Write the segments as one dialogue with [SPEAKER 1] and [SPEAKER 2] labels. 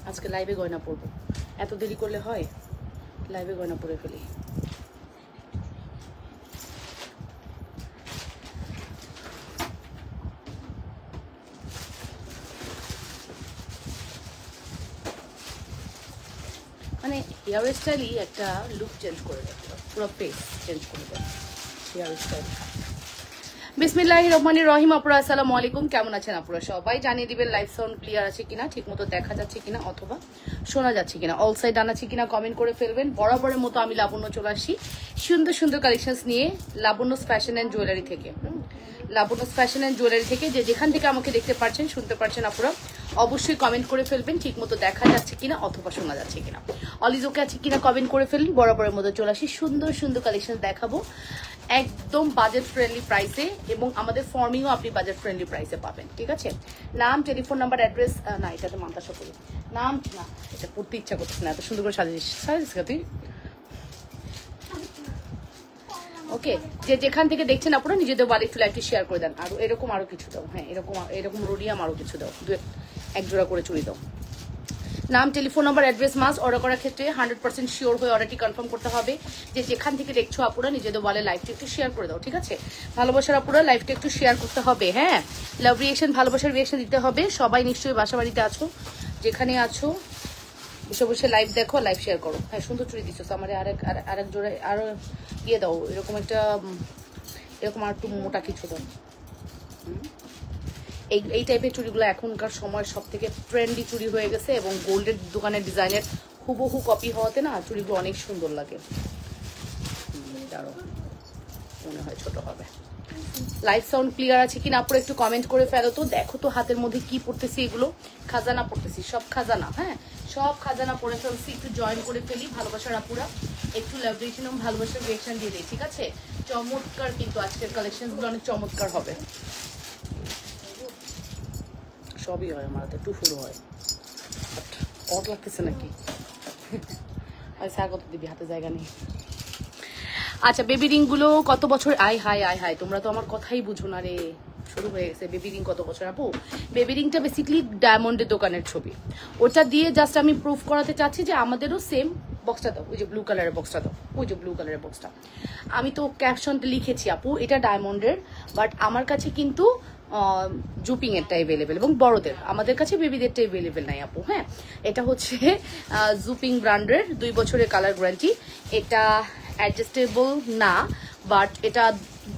[SPEAKER 1] আজকে লাইভে গয়না পরবো, এত দেরি করলে হয়? লাইভে গয়না পরে ফেলি। মানে হেয়ার স্টাইলই একটা লুক চেঞ্জ করে দেয়, পুরো ফেস চেঞ্জ করে দেয় হেয়ার স্টাইল। বিসমিল্লাহির রহমানির রহিম। আপুরা আসসালামু আলাইকুম, কেমন আছেন আপুরা? সবাই জানিয়ে দিবেন লাইভ সাউন্ড ক্লিয়ার আছে কিনা, ঠিক মতো দেখা যাচ্ছে কিনা অথবা শোনা যাচ্ছে কিনা, অল সাইড আন আছে কিনা কমেন্ট করে ফেলবেন। বরাবরের মতো আমি লাবণ্য চলে আসি সুন্দর সুন্দর কালেকশনস নিয়ে লাবণ্যস ফ্যাশন অ্যান্ড জুয়েলারি থেকে। লাবণ্যস ফ্যাশন অ্যান্ড জুয়েলারি থেকে যে যেখান থেকে আমাকে দেখতে পাচ্ছেন শুনতে পাচ্ছেন আপুরা অবশ্যই কমেন্ট করে ফেলবেন, ঠিক মতো দেখা যাচ্ছে কিনা অথবা শোনা যাচ্ছে কিনা, অলিজ ওকে আছে কিনা কমেন্ট করে ফেলবেন। বরাবরের মতো চলে আসি সুন্দর সুন্দর কালেকশন দেখাবো একদম বাজেট ফ্রেন্ডলি প্রাইসে, এবং আমাদের ফর্মিংও আপনি বাজেট ফ্রেন্ডলি প্রাইসে পাবেন। ঠিক আছে, নাম, টেলিফোন নাম্বার, অ্যাড্রেস, না এটাতে মান্তাসা করি নাম, না এটা পড়তে ইচ্ছা করতেছে না, এত সুন্দর করে সাজিস তুই। ওকে, যে যেখান থেকে দেখছেন আপনারা নিজেদের ওয়ালেট একটু লাইভটি শেয়ার করে দেন। আর এরকম আরো কিছু দাও, হ্যাঁ এরকম রোডিয়াম আরো কিছু দাও, এক জোড়া করে চুড়ি দাও। নাম, telephone number, address, must order করার ক্ষেত্রে 100% শিওর হয়ে অর্ডারটি কনফার্ম করতে হবে। যে যেখান থেকে দেখছো আপুরা নিজেদের ওয়ালে লাইভটি একটু শেয়ার করে দাও। ঠিক আছে, ভালোবাসার আপুরা লাইভটি একটু শেয়ার করতে হবে। হ্যাঁ, লাভ রিয়েকশন, ভালোবাসার রিয়েকশন দিতে হবে। সবাই নিশ্চয়ই বাসা বাড়িতে আছো, যেখানে আছো বসে বসে লাইভ দেখো, লাইভ শেয়ার করো। হ্যাঁ, সুন্দর চুড়ি দিচ্ছ আমার, আরেক জোড়া আরো দিয়ে দাও, এরকম আর একটু মোটা কিছু দাও। এই টাইপের চুড়িগুলো এখনকার সময় সব থেকে ট্রেন্ডি চুড়ি হয়ে গেছে, এবং গোল্ডের দোকানের ডিজাইনের হুবহু কপি হওয়াতে না চুড়িগুলো অনেক সুন্দর লাগে। দাঁড়ো, মনে হয় ছোট হবে। লাইভ সাউন্ড ক্লিয়ার আছে কিনা আপনারা একটু কমেন্ট করে ফেলো তো। দেখো তো হাতের মধ্যে কি পড়তেছি, এগুলো খাজানা পড়তেছি, সব খাজানা। হ্যাঁ, সব খাজানা পড়ে ফেলছি, একটু জয়েন করে ফেলি। ভালোবাসার আপুরা একটু লাভরেশন এবং ভালোবাসার রিয়েকশন দিয়ে দিই। ঠিক আছে, চমৎকার কিন্তু আজকের কালেকশনগুলো অনেক চমৎকার হবে। সবই হয় আমার হাতে, টুফুরও হয়, অট লাগতেছে নাকি? কত দিবি, হাতে জায়গা নেই। আচ্ছা, বেবি রিং গুলো কত বছর? আয় হাই, তোমরা তো আমার কথাই বুঝো না রে। শুরু হয়ে গেছে বেবি রিং কত বছর। আপু, বেবি রিংটা বেসিক্যালি ডায়মন্ডের দোকানের ছবি, ওটা দিয়ে জাস্ট আমি প্রুফ করাতে চাচ্ছি যে আমাদেরও সেম। বক্সটা দাও, ওই যে ব্লু কালারের বক্সটা দাও, ওই যে ব্লু কালারের বক্সটা। আমি তো ক্যাপশনটা লিখেছি আপু এটা ডায়মন্ডের, বাট আমার কাছে কিন্তু জুপিং এরটা এভেলেবেল, এবং বড়দের, আমাদের কাছে বেবিদেরটা এভেলেবেল নাই আপু। হ্যাঁ, এটা হচ্ছে জুপিং ব্র্যান্ডের 2 বছরের কালার গ্যারান্টি। এটা অ্যাডজাস্টেবল না, বাট এটা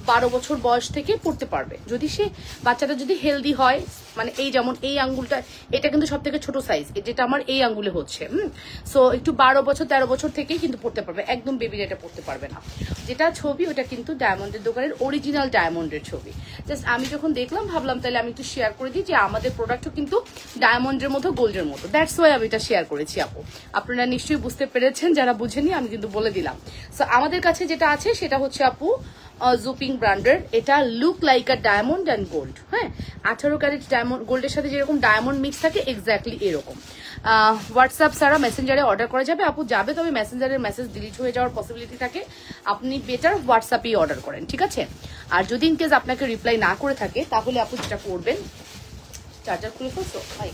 [SPEAKER 1] 12 বছর বয়স থেকে পড়তে পারবে, যদি সে বাচ্চাটা যদি হেলদি হয়। মানে এই যেমন এই আঙ্গুলটা, এটা কিন্তু সব থেকে ছোট সাইজ, যেটা আমার এই আঙ্গুলে হচ্ছে। সো একটু 12 বছর 13 বছর থেকেই কিন্তু পড়তে পারবে, একদম বেবির এটা পড়তে পারবে না। যেটা ছবি ওটা কিন্তু ডায়মন্ডের দোকানের অরিজিনাল ডায়মন্ডের ছবি। জাস্ট আমি যখন দেখলাম ভাবলাম তাহলে আমি একটু শেয়ার করে দিই যে আমাদের প্রোডাক্টও কিন্তু ডায়মন্ডের মতো গোল্ডের মতো। দ্যাটস ওয়াই আমি এটা শেয়ার করেছি আপু। আপনারা নিশ্চয়ই বুঝতে পেরেছেন, যারা বুঝেনি আমি কিন্তু বলে দিলাম। সো আমাদের কাছে যেটা আছে সেটা হচ্ছে আপু জুপিং ব্র্যান্ডের, এটা look like a diamond and gold. হ্যাঁ, 18 ক্যারেট ডায়মন্ড গোল্ডের সাথে যেরকম ডায়মন্ড মিক্স থাকে এক্স্যাক্টলি এরকম। হোয়াটসঅ্যাপ ছাড়া মেসেঞ্জারে অর্ডার করা যাবে আপু, যাবে, তবে মেসেঞ্জারের মেসেজ ডিলিট হয়ে যাওয়ার পসিবিলিটি থাকে। আপনি বেটার হোয়াটসঅ্যাপেই অর্ডার করেন। ঠিক আছে, আর যদি ইনকেস আপনাকে রিপ্লাই না করে থাকে তাহলে আপু যেটা করবেন, চার্জার খুলে ফেলছো ভাই,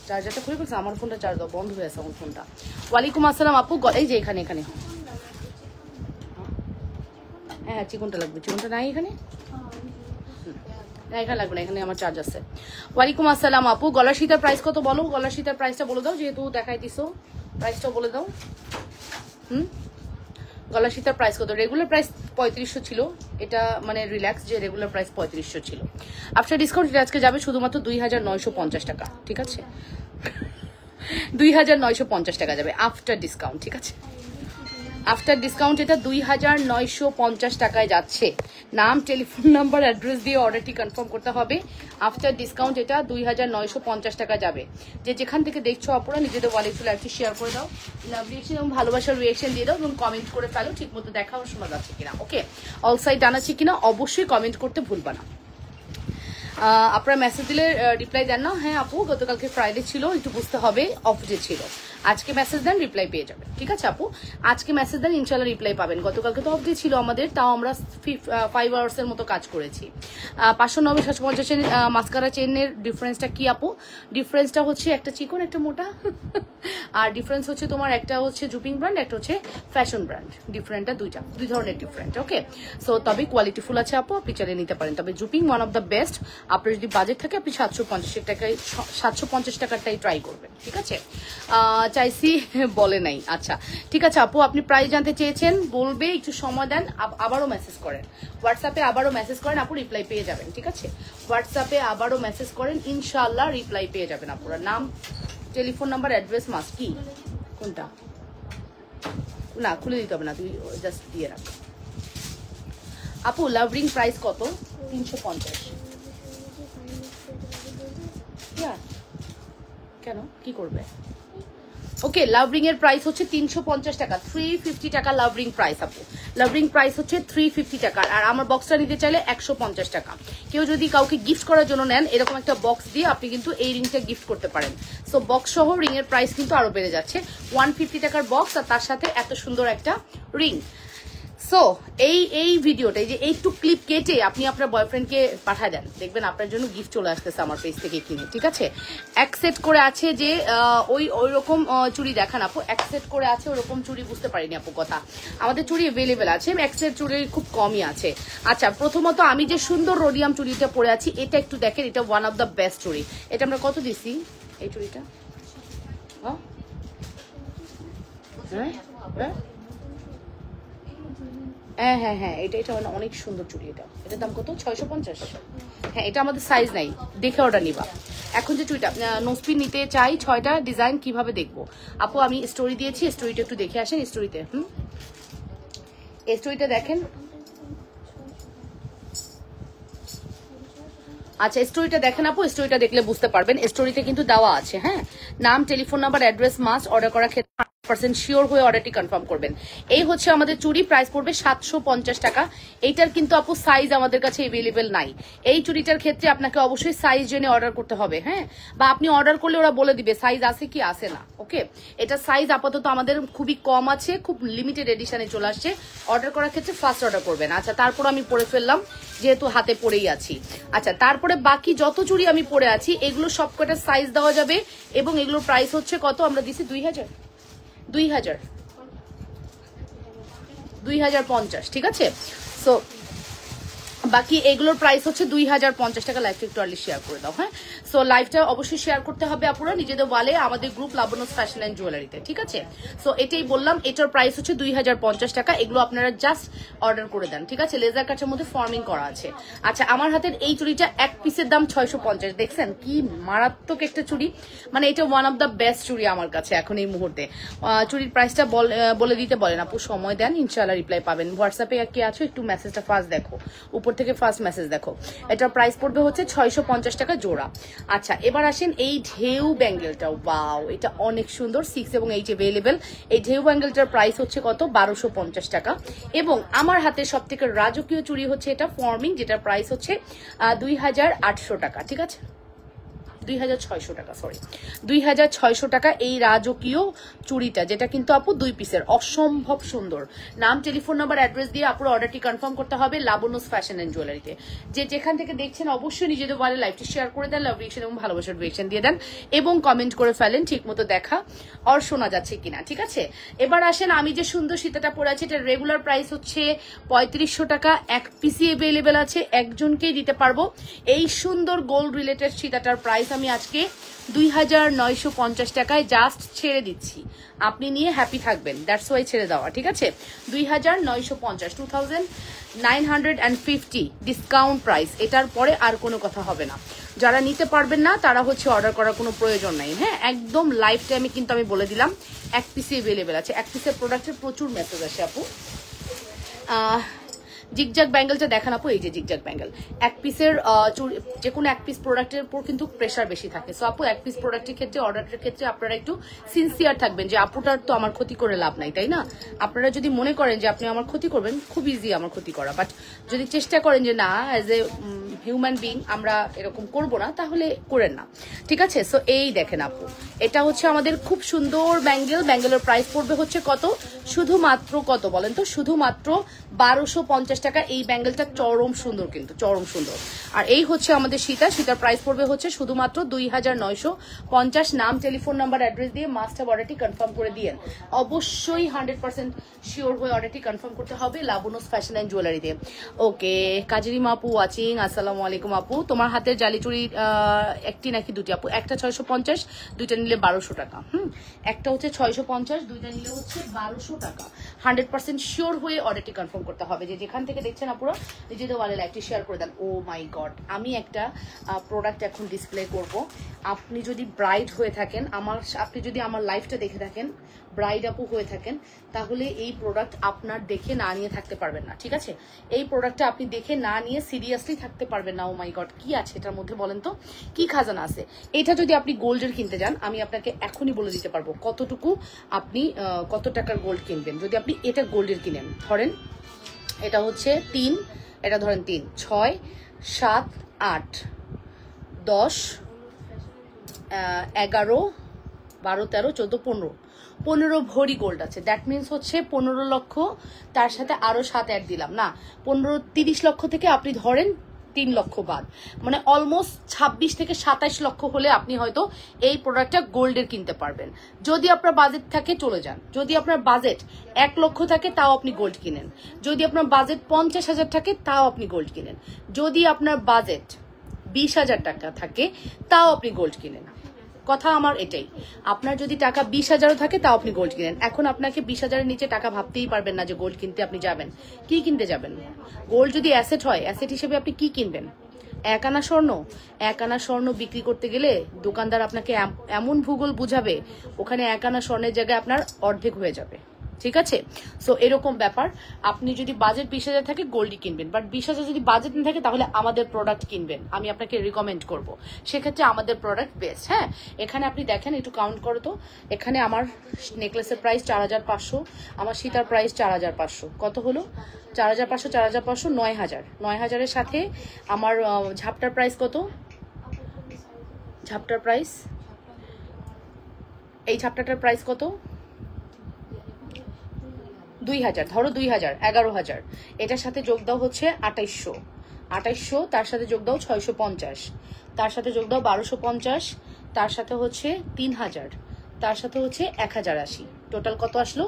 [SPEAKER 1] চার্জারটা খুলে ফেলছো, আমার ফোনটা চার্জ দাও, বন্ধ হয়ে আছে আমার ফোনটা। ওয়ালাইকুম আসসালাম আপু, এই যে এখানে হ্যাঁ চিকনটা লাগবে, চিকনটা নাই এখানে, এখানে লাগবে না, এখানে আমার চার্জ আছে। ওয়ালাইকুম আসসালাম আপু, গলার সীতার প্রাইস কত বলো? গলার সীতার প্রাইসটা বলে দাও, যেহেতু দেখাই দিছো প্রাইসটাও বলে দাও। গলার সীতার প্রাইস কত? রেগুলার প্রাইস 3500 ছিল, এটা মানে রিল্যাক্স যে রেগুলার প্রাইস 3500 ছিল। আফটার ডিসকাউন্ট এটা আজকে যাবে শুধুমাত্র 2950 টাকা। ঠিক আছে, 2950 টাকা যাবে আফটার ডিসকাউন্ট। ঠিক আছে, আফটার ডিসকাউন্ট এটা 2950 টাকায় যাচ্ছে। নাম, টেলিফোন নাম্বার, অ্যাড্রেস দিয়ে অর্ডারটি কনফার্ম করতে হবে। আফটার ডিসকাউন্ট এটা 2950 টাকা যাবে। যে যেখান থেকে দেখছো আপনারা নিজেদের ওয়ালেট লাইভটি শেয়ার করে দাও, লাভ রিয়েকশন এবং ভালোবাসার রিয়েকশন দিয়ে দাও, এবং কমেন্ট করে ফেলো ঠিক মতো দেখা ও শোনা যাচ্ছে কিনা। ওকে, অল সাইড জানাচ্ছি কিনা অবশ্যই কমেন্ট করতে ভুলবা না। আপনারা মেসেজ দিলে রিপ্লাই দেন না। হ্যাঁ আপু, গতকালকে ফ্রাইডে ছিল, একটু বুঝতে হবে, অফ ডে ছিল। আজকে মেসেজ দেন, রিপ্লাই পেয়ে যাবেন। ঠিক আছে আপু, আজকে মেসেজ দেন, ইনশাল্লাহ রিপ্লাই পাবেন। গতকালকে তো অফ ডে ছিল আমাদের, তাও আমরা 5 আওয়ার্সের মতো কাজ করেছি। 590 750 মাস্কারা চেনের ডিফারেন্সটা কি আপু? ডিফারেন্সটা হচ্ছে একটা চিকন একটা মোটা, আর ডিফারেন্স হচ্ছে তোমার একটা হচ্ছে জুপিং ব্র্যান্ড, একটা হচ্ছে ফ্যাশন ব্র্যান্ড। ডিফারেন্টটা দুই ধরনের ডিফারেন্ট। ওকে, সো তবে কোয়ালিটিফুল আছে আপু, আপনি চালিয়ে নিতে পারেন। তবে জুপিং ওয়ান অফ দ্য বেস্ট। আপনার যদি বাজেট থাকে আপনি 750 টাকাটাই ট্রাই করবেন। ঠিক আছে, চাইছি বলে নাই। আচ্ছা ঠিক আছে আপু, আপনি প্রাইস জানতে চেয়েছেন, বলবে, একটু সময় দেন, আবারও মেসেজ করেন হোয়াটসঅ্যাপে, আবারও মেসেজ করেন আপু, রিপ্লাই পেয়ে যাবেন। ঠিক আছে, হোয়াটসঅ্যাপে আবারও মেসেজ করেন, ইনশাআল্লাহ রিপ্লাই পেয়ে যাবেন আপুরা। নাম, টেলিফোন নাম্বার, অ্যাড্রেস মাস্ট কি কোনটা? না খুলে দিতে হবে না, তুই জাস্ট দিয়ে রাখ। আপু লাভ রিং প্রাইস কত? 350। কেন, কি করবে? ওকে, লাভ রিং এর প্রাইস হচ্ছে 350 টাকা, 350 টাকা লাভ রিং প্রাইস আপু। লাভ রিং প্রাইস হচ্ছে 350 টাকা, আর আমার বক্সটা নিতে চাইলে 150 টাকা। কেউ যদি কাউকে গিফট করার জন্য নেন, এরকম একটা বক্স দিয়ে আপনি কিন্তু এই রিংটা গিফট করতে পারেন। সো বক্স সহ রিং এর প্রাইস কিন্তু আরো বেড়ে যাচ্ছে। 150 টাকার বক্স, আর তার সাথে এত সুন্দর একটা রিং। সো এই ভিডিওটা, এই যে এইটুক ক্লিপ কেটে আপনি আপনার বয়ফ্রেন্ডকে পাঠায় দেন, দেখবেন আপনার জন্য গিফট চলে আসতেছে আমার পেজ থেকে কিনে। ঠিক আছে, এক সেট করে আছে যে ওই রকম চুড়ি দেখান আপু, এক সেট করে আছে ওরকম চুড়ি, বুঝতে পারিনি আপু কথা। আমাদের চুড়ি অ্যাভেলেবেল আছে, এক সেট চুড়ি খুব কমই আছে। আচ্ছা, প্রথমত আমি যে সুন্দর রোডিয়াম চুড়িটা পরে আছি, এটা একটু দেখেন, এটা ওয়ান অফ দ্য বেস্ট চুড়ি। এটা আমরা কত দিছি এই চুড়িটা? হ্যাঁ হ্যাঁ হ্যাঁ, এটা অনেক সুন্দর চুড়ি। এটার দাম কত? 650। হ্যাঁ, এটা আমাদের সাইজ নাই, দেখে অর্ডার নিবা। এখন যে চুড়িটা নোসপিন নিতে চাই, 6টা ডিজাইন কিভাবে দেখবো আপু? আমি স্টোরি দিয়েছি, স্টোরিটা একটু দেখে আসেন। স্টোরিতে স্টোরিটা দেখেন। আচ্ছা, স্টোরিটা দেখেন আপু, স্টোরিটা দেখলে বুঝতে পারবেন। স্টোরিতে কিন্তু দেওয়া আছে, হ্যাঁ, নাম, telephone number, address must. Order করার ক্ষেত্রে 100% শিওর হয়ে অর্ডারটি কনফার্ম করবেন। এই হচ্ছে আমাদের চুড়ি, প্রাইস পড়বে 750 টাকা। এইটার কিন্তু আপু সাইজ আমাদের কাছে অ্যাভেলেবেল নাই। এই চুড়িটার ক্ষেত্রে আপনাকে অবশ্যই সাইজ জেনে অর্ডার করতে হবে, হ্যাঁ, বা আপনি অর্ডার করলে ওরা বলে দিবে সাইজ আছে কি আছে না। ওকে, এটা সাইজ আপাতত আমাদের খুবই কম আছে, খুব লিমিটেড এডিশনে চলে আসছে। অর্ডার করার ক্ষেত্রে ফার্স্ট অর্ডার করবেন। আচ্ছা, তারপর আমি পরে ফেললাম যেহেতু হাতে পরেই আছি। আচ্ছা, তারপরে বাকি যত চুড়ি আমি পরে আছি এগুলো সবকটা সাইজ দেওয়া যাবে, এবং এগুলোর প্রাইস হচ্ছে কত? আমরা দিছি 2050। ঠিক আছে, সো বাকি এগুলোর প্রাইস হচ্ছে 2050 টাকা। লাইভটা একটু আর্লি শেয়ার করে দাও, হ্যাঁ। সো লাইভটা অবশ্যই শেয়ার করতে হবে আপুরা নিজেদের ওয়ালে, আমাদের গ্রুপ লাবণ্যস ফ্যাশন অ্যান্ড জুয়েলারিতে। ঠিক আছে, সো এটাই বললাম, এটার প্রাইস হচ্ছে 2050 টাকা। এগুলো আপনারা জাস্ট অর্ডার করে দেন। ঠিক আছে, লেজার কাটের মধ্যে ফর্মিং করা আছে। আচ্ছা, আমার হাতের এই চুড়িটা এক পিসের দাম 650। দেখছেন কি মারাত্মক একটা চুড়ি, মানে এটা ওয়ান অফ দ্য বেস্ট চুড়ি আমার কাছে এখন এই মুহূর্তে। চুড়ির প্রাইসটা বলে দিতে বলেন আপু, সময় দেন, ইনশাআল্লাহ রিপ্লাই পাবেন। হোয়াটসঅ্যাপে কে আছো একটু মেসেজটা ফার্স্ট দেখো, উপর থেকে ফার্স্ট মেসেজ দেখো। এটার প্রাইস পড়বে হচ্ছে 650 টাকা জোড়া। আচ্ছা, এবার আসেন এই ঢেউ ব্যাঙ্গেলটা। ওয়াও, এটা অনেক সুন্দর, 6 এবং 8 অ্যাভেলেবেল। এই ঢেউ ব্যাঙ্গেলটার প্রাইস হচ্ছে কত? 1250 টাকা। এবং আমার হাতে সব থেকে রাজকীয় চুড়ি হচ্ছে এটা ফর্মিং, যেটার প্রাইস হচ্ছে 2800 টাকা। ঠিক আছে, 2600 টাকা, সরি 2600 টাকা এই রাজকীয় চুড়িটা, যেটা কিন্তু আপু 2 পিসের, অসম্ভব সুন্দর। নাম, টেলিফোন নাম্বার, অ্যাড্রেস দিয়ে আপুর অর্ডারটি কনফার্ম করতে হবে লাবণ্যস ফ্যাশন এন্ড জুয়েলারিতে। যে যেখান থেকে দেখছেন অবশ্যই নিজেদের ওয়ালে লাইভটি শেয়ার করে দেন, লাভ রিয়েকশন এবং ভালোবাসার রিয়েকশন দিয়ে দেন, এবং কমেন্ট করে ফেলেন ঠিক মতো দেখা আর শোনা যাচ্ছে কিনা। ঠিক আছে, এবার আসেন আমি যে সুন্দর সীতাটা পরে আছি, এটার রেগুলার প্রাইস হচ্ছে 3500 টাকা। এক পিসি অ্যাভেলেবেল আছে, একজনকেই দিতে পারবো। এই সুন্দর গোল্ড রিলেটেড সীতাটার প্রাইস আমি আজকে 2950 টাকায় জাস্ট ছেড়ে দিচ্ছি। আপনি নিয়ে হ্যাপি থাকবেন, দ্যাটস ওয়াই ছেড়ে দেওয়া। ঠিক আছে, 2950, 2950 ডিসকাউন্ট প্রাইস। এটার পরে আর কোনো কথা হবে না। যারা নিতে পারবেন না তারা হচ্ছে অর্ডার করার কোনো প্রয়োজন নাই, হ্যাঁ, একদম লাইফ টাইমে কিন্তু আমি বলে দিলাম এক পিসে অ্যাভেলেবেল আছে। এক পিসের প্রোডাক্টের প্রচুর মেসেজ আসে আপু। জিগজ্যাগ ব্যাঙ্গেলটা দেখান আপু, এই যে জিগজ্যাগ ব্যাঙ্গেল। এক পিসের যে কোনো এক পিস প্রোডাক্টের উপর কিন্তু প্রেশার বেশি থাকে। সো আপু এক পিস প্রোডাক্টের ক্ষেত্রে, অর্ডারের ক্ষেত্রে আপনারা একটু সিনসিয়ার থাকবেন যে আপুটার তো আমার ক্ষতি করে লাভ নাই, তাই না? আপনারা যদি মনে করেন যে আপনি আমার ক্ষতি করবেন, খুব ইজি আমার ক্ষতি করা, বাট যদি চেষ্টা করেন যে না অ্যাজ এ হিউম্যান বিং আমরা এরকম করব না, তাহলে করেন না, ঠিক আছে? সো এই দেখেন আপু, এটা হচ্ছে আমাদের খুব সুন্দর ব্যাঙ্গেল। ব্যাঙ্গেলের প্রাইস পড়বে হচ্ছে কত? শুধুমাত্র কত বলেন তো? শুধুমাত্র 1250 টাকা। এই ব্যাঙ্গেলটা চরম সুন্দর, কিন্তু চরম সুন্দর। আর এই হচ্ছে আমাদের সীতার প্রাইস পড়বে হচ্ছে শুধুমাত্র 2950। নাম, টেলিফোন নাম্বার, অ্যাড্রেস দিয়ে মাস্ট হ্যাভ অর্ডারটি কনফার্ম করে দিয়েন। অবশ্যই 100% শিওর হয়ে অর্ডারটি কনফার্ম করতে হবে লাবনুস ফ্যাশন অ্যান্ড জুয়েলারিতে। ওকে, কাজরিমা আপু ওয়াচিং, আসসালামু আলাইকুম আপু। তোমার হাতের জালি চুড়ি একটি নাকি দুটি আপু? একটা 650, দুইটা নিলে 1200 টাকা। একটা হচ্ছে 650, দুইটা নিলে হচ্ছে 1200 টাকা। 100% শিওর হয়ে অর্ডারটি কনফার্ম করতে হবে। যে যেখান থেকে দেখছেন আপুরা নিজেদের ওয়ালে লাইকটি শেয়ার করে দেন। ও মাই গড, আমি একটা প্রোডাক্ট এখন ডিসপ্লে করব। আপনি যদি ব্রাইড হয়ে থাকেন, আপনি যদি আমার লাইফটা দেখে থাকেন, ব্রাইড আপু হয়ে থাকেন, তাহলে এই প্রোডাক্ট আপনার দেখে না নিয়ে থাকতে পারবেন না, ঠিক আছে? এই প্রোডাক্টটা আপনি দেখে না নিয়ে সিরিয়াসলি থাকতে পারবেন না। ও মাই গড, কি আছে এটার মধ্যে বলেন তো, কি খাজানা আছে? এটা যদি আপনি গোল্ডের কিনতে যান, আমি আপনাকে এখনই বলে দিতে পারবো কতটুকু আপনি কত টাকার গোল্ড কিনবেন। যদি আপনি এটা গোল্ডের কিনেন, ধরেন এটা হচ্ছে 3, এটা ধরেন 3, 6, 7, 8, 10, 11, 12, 13, 14, 15 ভরি গোল্ড আছে। দ্যাট মিনস হচ্ছে 15 লক্ষ, তার সাথে আরো 7 অ্যাড দিলাম না, 30 লক্ষ থেকে আপনি ধরেন 3 লক্ষ বাদ, মানে অলমোস্ট 26 থেকে 27 লক্ষ হলে আপনি হয়তো এই প্রোডাক্টটা গোল্ডের কিনতে পারবেন। যদি আপনার বাজেট থাকে চলে যান। যদি আপনার বাজেট 1 লক্ষ থাকে তাও আপনি গোল্ড কিনেন। যদি আপনার বাজেট 50,000 থাকে তাও আপনি গোল্ড কিনেন। যদি আপনার বাজেট 20,000 টাকা থাকে তাও আপনি গোল্ড কিনেন। কথা আমার এটাই, আপনার যদি টাকা 20,000 থাকে তাও আপনি গোল্ড কিনেন। এখন আপনাকে 20,000-এর নিচে টাকা ভাবতেই পারবেন না যে গোল্ড কিনতে আপনি যাবেন। কি কিনতে যাবেন? গোল্ড যদি অ্যাসেট হয়, অ্যাসেট হিসেবে আপনি কি কিনবেন? 1 আনা স্বর্ণ। 1 আনা স্বর্ণ বিক্রি করতে গেলে দোকানদার আপনাকে এমন ভূগোল বুঝাবে, ওখানে 1 আনা স্বর্ণের জায়গায় আপনার অর্ধেক হয়ে যাবে, ঠিক আছে? সো এরকম ব্যাপার। আপনি যদি বাজেট 20,000 থাকে গোল্ডই কিনবেন, বাট 20,000 যদি বাজেট না থাকে তাহলে আমাদের প্রোডাক্ট কিনবেন। আমি আপনাকে রিকমেন্ড করব, সেক্ষেত্রে আমাদের প্রোডাক্ট বেস্ট। হ্যাঁ, এখানে আপনি দেখেন, একটু কাউন্ট করো তো। এখানে আমার নেকলেসের প্রাইস 4,500, আমার সীতার প্রাইস 4,500। কত হলো? 4,500, 4,500, 9,000। 9,000-এর সাথে আমার ঝাপটার প্রাইস কত? ঝাপটার প্রাইস, এই ঝাপটাটার প্রাইস কত? 2,000, ধরো 2,000, 11,000। এটার সাথে যোগ দাও হচ্ছে 2,800, 2,800, তার সাথে যোগ দাও 650, তার সাথে যোগ দাও 1,250, তার সাথে হচ্ছে 3,000, তার সাথে হচ্ছে 1,080। টোটাল কত আসলো?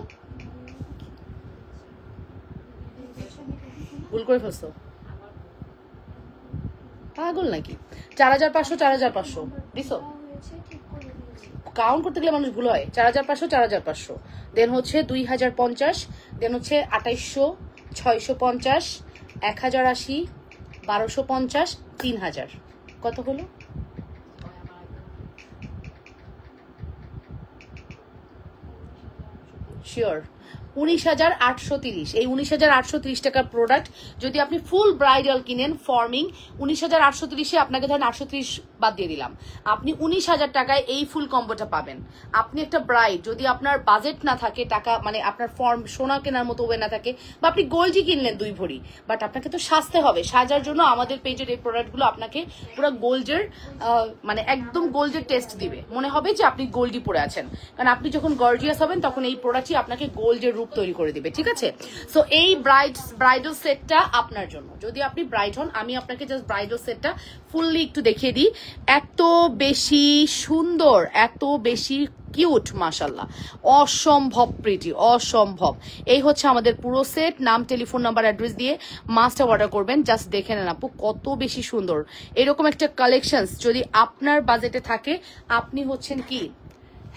[SPEAKER 1] ভুল করে ফেলছো, পাগল নাকি? 4,500, 4,500 দিছো? কাউন্ট করতে গেলে মানুষ ভুল হয়। 4,500, 4,500, দেন হচ্ছে 2,050, দেন হচ্ছে 2,800, 650, 1,080, 1,250, 3,000। কত হলো? শিওর 19,830। এই 19,830 টাকার প্রোডাক্ট যদি আপনি ফুল ব্রাইডাল কিনেন ফর্মিং, 19,830-এ আপনাকে ধরেন 830 বাদ দিয়ে দিলাম, আপনি 19,000 টাকায় এই ফুল কম্বোটা পাবেন। আপনি একটা ব্রাইড, যদি আপনার বাজেট না থাকে, টাকা মানে আপনার ফর্ম সোনা কেনার মতো ওয়ে না থাকে, বা আপনি গোল্ডই কিনলেন 2 ভরি, বাট আপনাকে তো সাজতে হবে। সাজার জন্য আমাদের পেজের এই প্রোডাক্টগুলো আপনাকে পুরো গোল্ডের মানে একদম গোল্ডের টেস্ট দিবে, মনে হবে যে আপনি গোল্ডই পরে আছেন। কারণ আপনি যখন গর্জিয়াস হবেন তখন এই প্রোডাক্টই আপনাকে গোল্ডের রূপ তৈরি করে দিবে, ঠিক আছে? সো এই ব্রাইডাল সেটটা আপনার জন্য। যদি আপনি ব্রাইড হন, আমি আপনাকে জাস্ট ব্রাইডাল সেটটা ফুললি একটু দেখিয়ে দিই। এত বেশি সুন্দর, এত বেশি কিউট, মাশাল্লাহ, অসম্ভব প্রিটি, অসম্ভব। এই হচ্ছে আমাদের পুরো সেট। নাম, টেলিফোন নাম্বার, অ্যাড্রেস দিয়ে মাস্ট অর্ডার করবেন। জাস্ট দেখে নেন আপু কত বেশি সুন্দর। এরকম একটা কালেকশনস যদি আপনার বাজেটে থাকে, আপনি হচ্ছেন কি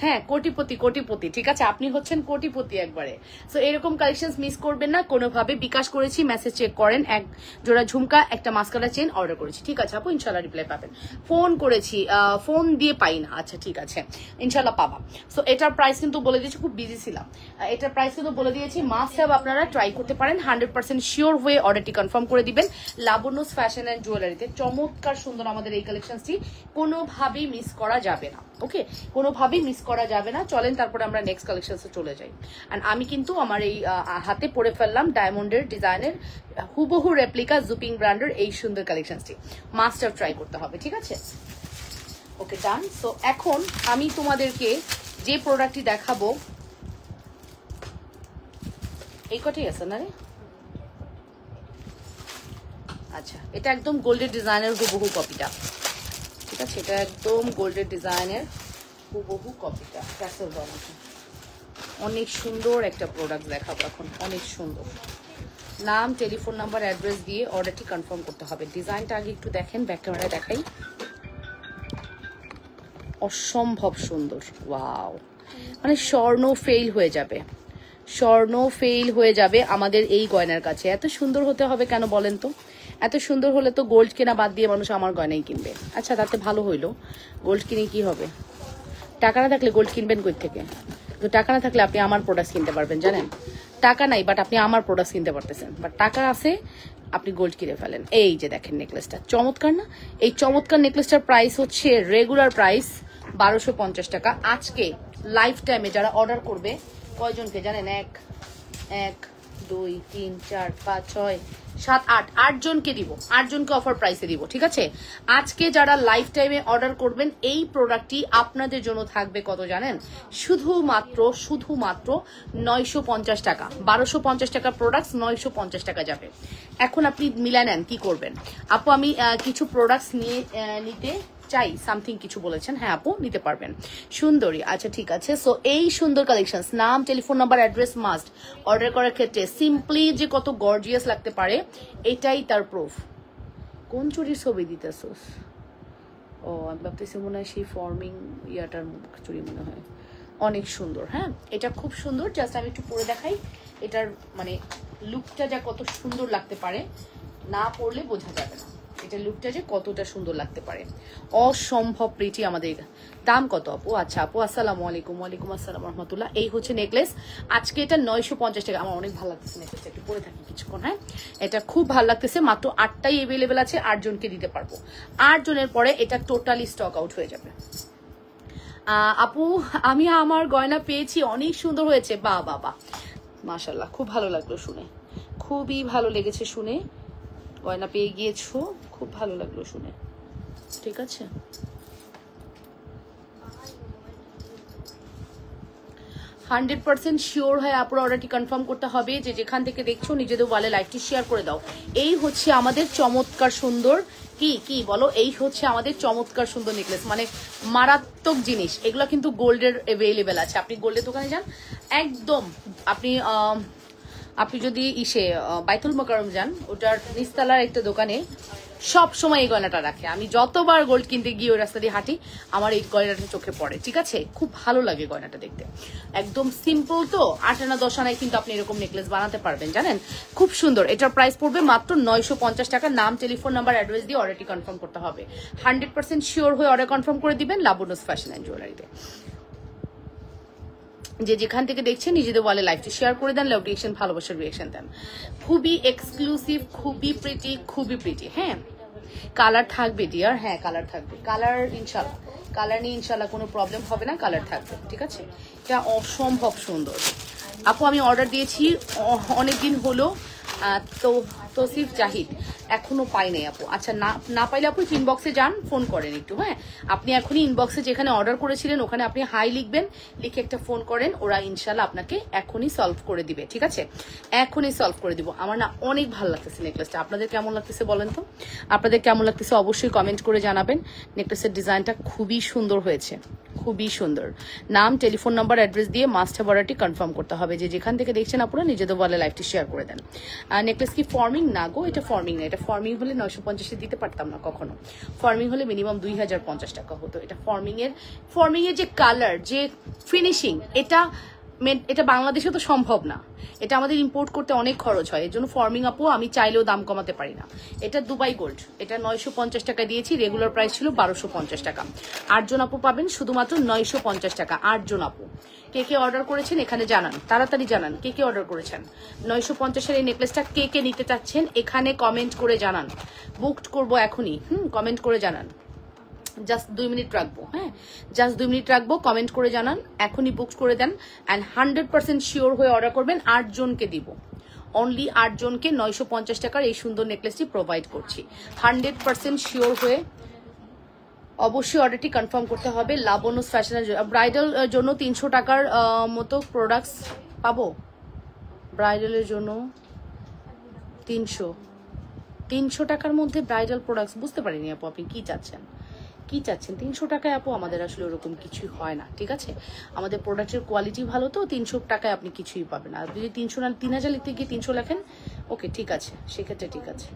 [SPEAKER 1] হ্যাঁ কোটিপতি কোটিপতি, ঠিক আছে, আপনি হচ্ছেন কোটিপতি একবারে। সো এরকম কালেকশন মিস করবেন না কোনোভাবে। বিকাশ করেছি, মেসেজ চেক করেন, এক জোড়া ঝুমকা, একটা মাস্কারা চেন অর্ডার করেছি, ঠিক আছে আপু, ইনশাল্লাহ রিপ্লাই পাবেন। ফোন করেছি, ফোন দিয়ে পাই না, আচ্ছা ঠিক আছে, ইনশাল্লাহ পাবা। সো এটার প্রাইস কিন্তু বলে দিয়েছি, খুব বিজি ছিলাম, এটার প্রাইস কিন্তু বলে দিয়েছি। মাস্ট হ্যাভ আপনারা ট্রাই করতে পারেন, 100% শিওর হয়ে অর্ডারটি কনফার্ম করে দিবেন। লাবণ্যস ফ্যাশন অ্যান্ড জুয়েলারিতে চমৎকার সুন্দর আমাদের এই কালেকশনটি কোনোভাবেই মিস করা যাবে না, ওকে, কোনোভাবেই মিস করা যাবে না। চলেন তারপরে আমরা নেক্সট কালেকশনসে চলে যাই। অ্যান্ড আমি কিন্তু আমার এই হাতে পরে ফেললাম ডায়মন্ডের ডিজাইনের হুবহু রেপ্লিকা জুপিং ব্র্যান্ডের এই সুন্দর কালেকশনটি, মাস্টার ট্রাই করতে হবে, ঠিক আছে, ওকে ডান। সো এখন আমি তোমাদেরকে যে প্রোডাক্টটি দেখাবো, এই কটাই আছে না রে, আচ্ছা এটা একদম গোল্ডের ডিজাইনের হুবহু কপিটা, ঠিক আছে, এটা একদম গোল্ডের ডিজাইনের হুবহু কপিটা, ক্যাসেল বানাতে অনেক সুন্দর একটা প্রোডাক্ট দেখাবো এখন, অনেক সুন্দর। নাম, টেলিফোন নাম্বার, অ্যাড্রেস দিয়ে অর্ডারটি কনফার্ম করতে হবে। ডিজাইনটা আগে একটু দেখেন, ব্যাক ক্যামেরায় দেখাই, অসম্ভব সুন্দর, ওয়াও, মানে স্বর্ণ ফেল হয়ে যাবে, স্বর্ণ ফেল হয়ে যাবে আমাদের এই গয়নার কাছে। এত সুন্দর হতে হবে কেন বলেন তো? এত সুন্দর হলে তো গোল্ড কেনা বাদ দিয়ে মানুষ আমার গয়নাই কিনবে। আচ্ছা তাতে ভালো হইলো, গোল্ড কিনে কি হবে? টাকা না থাকলে গোল্ড কিনবেন কই থেকে? তো টাকা না থাকলে আপনি আমার প্রোডাক্ট কিনতে পারবেন, জানেন? টাকা নাই বাট আপনি আমার প্রোডাক্ট কিনতে পারতেছেন, বাট টাকা আছে আপনি গোল্ড কিনে ফেলেন। এই যে দেখেন নেকলেসটা চমৎকার না? এই চমৎকার নেকলেসটার প্রাইস হচ্ছে রেগুলার প্রাইস 1250 টাকা। আজকে লাইফ টাইমে যারা অর্ডার করবে, কয়জনকে জানেন? 1 2 3 4 5 6 7 8 8জনকে দিব, 8জনকে অফার প্রাইসে দিব, ঠিক আছে? আজকে যারা লাইফ টাইমে অর্ডার করবেন এই প্রোডাক্টটি আপনাদের জন্য থাকবে কত জানেন? শুধুমাত্র 950 টাকা। 1250 টাকা প্রোডাক্ট 950 টাকা যাবে। এখন আপনি মিলা নেন, কি করবেন? আপু আমি কিছু প্রোডাক্টস নিতে চাই, সামথিং কিছু বলেছেন, হ্যাঁ আপু নিতে পারবেন। সুন্দরী, আচ্ছা ঠিক আছে। সো এই সুন্দর কালেকশন, নাম, telephone number, address must. Order করার ক্ষেত্রে সিম্পলি যে কত গর্জিয়াস লাগতে পারে এটাই তার প্রুফ। কোন চুরির ছবি দিতেছোস? ও আমি ভাবতেছি মনে হয় সেই ফর্মিং ইয়াটার চুরি মনে হয়। অনেক সুন্দর, হ্যাঁ এটা খুব সুন্দর। জাস্ট আমি একটু পরে দেখাই এটার মানে লুকটা যা কত সুন্দর লাগতে পারে, না পড়লে বোঝা যাবে না এটা লুকটা যে কতটা সুন্দর লাগতে পারে। অসম্ভব প্রিটি আমাদের। দাম কত আপু? আচ্ছা আপু আসসালামু আলাইকুম। ওয়ালাইকুম আসসালাম রহমতুল্লাহ। এই হচ্ছে নেকলেস, আজকে এটা 950 টাকা। আমার অনেক ভালো লাগতেছে নেকলেসটা, একটু পরে থাকি কিছুক্ষণ, হ্যাঁ এটা খুব ভালো লাগতেছে। মাত্র 8টাই অ্যাভেলেবেল আছে, 8জনকে দিতে পারবো। 8জনের পরে এটা টোটালি স্টক আউট হয়ে যাবে। আপু আমি আমার গয়না পেয়েছি, অনেক সুন্দর হয়েছে। বা বাবা মাশাল্লাহ, খুব ভালো লাগলো শুনে, খুবই ভালো লেগেছে শুনে। গয়না পেয়ে গিয়েছো, খুব ভালো লাগলো শুনে, ঠিক আছে। 100% শিওর হয়ে আপুর অর্ডারটি কনফার্ম করতে হবে। যে যেখান থেকে দেখছো নিজেদের ওয়ালে লাইভটি শেয়ার করে দাও। এই হচ্ছে আমাদের চমৎকার সুন্দর কি বলো, এই হচ্ছে আমাদের চমৎকার সুন্দর নেকলেস, মানে মারাত্মক জিনিস। এগুলো কিন্তু গোল্ডের অ্যাভেলেবেল আছে, আপনি গোল্ডের দোকানে যান একদম, আপনি যদি বাইতুল মোকাররম যান, ওটার নিচতলার একটা দোকানে সব সময় এই গয়নাটা রাখে। আমি যতবার গোল্ড কিনতে গিয়ে ওই রাস্তা দিয়ে হাঁটি, আমার এই গয়নাটা চোখে পড়ে, ঠিক আছে। খুব ভালো লাগে গয়নাটা দেখতে, একদম সিম্পল তো, 8 আনা 10 আনায় কিন্তু আপনি এরকম নেকলেস বানাতে পারবেন, জানেন। খুব সুন্দর। এটার প্রাইস পড়বে মাত্র 950 টাকা। নাম, টেলিফোন নাম্বার, অ্যাড্রেস দিয়ে অর্ডারটি কনফার্ম করতে হবে। 100% শিওর হয়ে অর্ডার কনফার্ম করে দিবেন লাবণ্যস ফ্যাশন অ্যান্ড জুয়েলারিতে। যে যেখান থেকে দেখছেন নিজেদের ওয়ালে লাইভটি শেয়ার করে দেন, লাভ রিয়েকশন, ভালোবাসার রিয়েকশন দেন। খুবই এক্সক্লুসিভ, খুবই প্রিটি, হ্যাঁ কালার থাকবে ডিয়ার, হ্যাঁ কালার থাকবে, কালার ইনশাল্লাহ, কালার নিয়ে ইনশাল্লাহ কোনো প্রবলেম হবে না, কালার থাকবে, ঠিক আছে। এটা অসম্ভব সুন্দর। আপু আমি অর্ডার দিয়েছি অনেকদিন হলো, তৌসিফ জাহিদ এখনো পাই নাই আপু। আচ্ছা না পাইলে আপু ইনবক্সে যান, ফোন করেন একটু, হ্যাঁ আপনি এখনই ইনবক্সে যেখানে অর্ডার করেছিলেন ওখানে আপনি হাই লিখবেন, লিখে একটা ফোন করেন, ওরা ইনশাল্লাহ আপনাকে এখনই সলভ করে দিবে, ঠিক আছে। এখনই সলভ করে দিব। আমার না অনেক ভালো লাগতেছে নেকলেসটা, আপনাদের কেমন লাগতেছে বলেন তো? আপনাদের কেমন লাগতেছে অবশ্যই কমেন্ট করে জানাবেন। নেকলেসের ডিজাইনটা খুবই সুন্দর হয়েছে, খুবই সুন্দর। নাম, টেলিফোন নাম্বার, অ্যাড্রেস দিয়ে মাস্ট হ্যাভ অর্ডারটি কনফার্ম করতে হবে। যে যেখান থেকে দেখছেন আপনারা নিজেদের ওয়ালে লাইভটি শেয়ার করে দেন। নেকলেস কি ফর্মিং? না গো, এটা ফর্মিং না, এটা ফর্মিং হলে 950 দিতে পারতাম না কখনো। ফর্মিং হলে মিনিমাম 2050 টাকা হতো। এটা ফর্মিং এর যে কালার, যে ফিনিশিং, এটা বাংলাদেশে তো সম্ভব না, এটা আমাদের ইম্পোর্ট করতে অনেক খরচ হয়। এর জন্য ফর্মিং আপু আমি চাইলেও দাম কমাতে পারি না। এটা দুবাই গোল্ড, এটা 950 টাকা দিয়েছি, রেগুলার প্রাইস ছিল 1250 টাকা। 8 জন আপু পাবেন শুধুমাত্র 950 টাকা। 8 জন আপু কে কে অর্ডার করেছেন এখানে জানান, তাড়াতাড়ি জানান কে কে অর্ডার করেছেন। 950-এর এই নেকলেসটা কে কে নিতে চাচ্ছেন এখানে কমেন্ট করে জানান। বুকড করবো এখনই, কমেন্ট করে জানান। জাস্ট 2 মিনিট রাখবো, হ্যাঁ জাস্ট 2 মিনিট রাখবো, কমেন্ট করে জানান, এখনই বুক করে দেন। অ্যান্ড 100% শিওর হয়ে অর্ডার করবেন। 8 জনকে দিব, অনলি 8 জনকে 950 টাকার এই সুন্দর নেকলেসটি প্রোভাইড করছি। 100% শিওর হয়ে অবশ্যই অর্ডারটি কনফার্ম করতে হবে। লাবনুস ফ্যাশনের ব্রাইডাল জন্য 300 টাকার মতো প্রোডাক্টস পাবো। ব্রাইডালের জন্য 300 টাকার মধ্যে ব্রাইডাল প্রোডাক্টস, বুঝতে পারিনি আপু আপনি কি চাচ্ছেন, কি চাচ্ছেন। 300 টাকায় আপু আমাদের আসলে ওরকম কিছুই হয় না, ঠিক আছে। আমাদের প্রোডাক্টের কোয়ালিটি ভালো, তো 300 টাকায় আপনি কিছুই পাবেন না। যদি 300 না 3000 লিখতে গিয়ে 300 লেখেন, ওকে ঠিক আছে, সেক্ষেত্রে ঠিক আছে।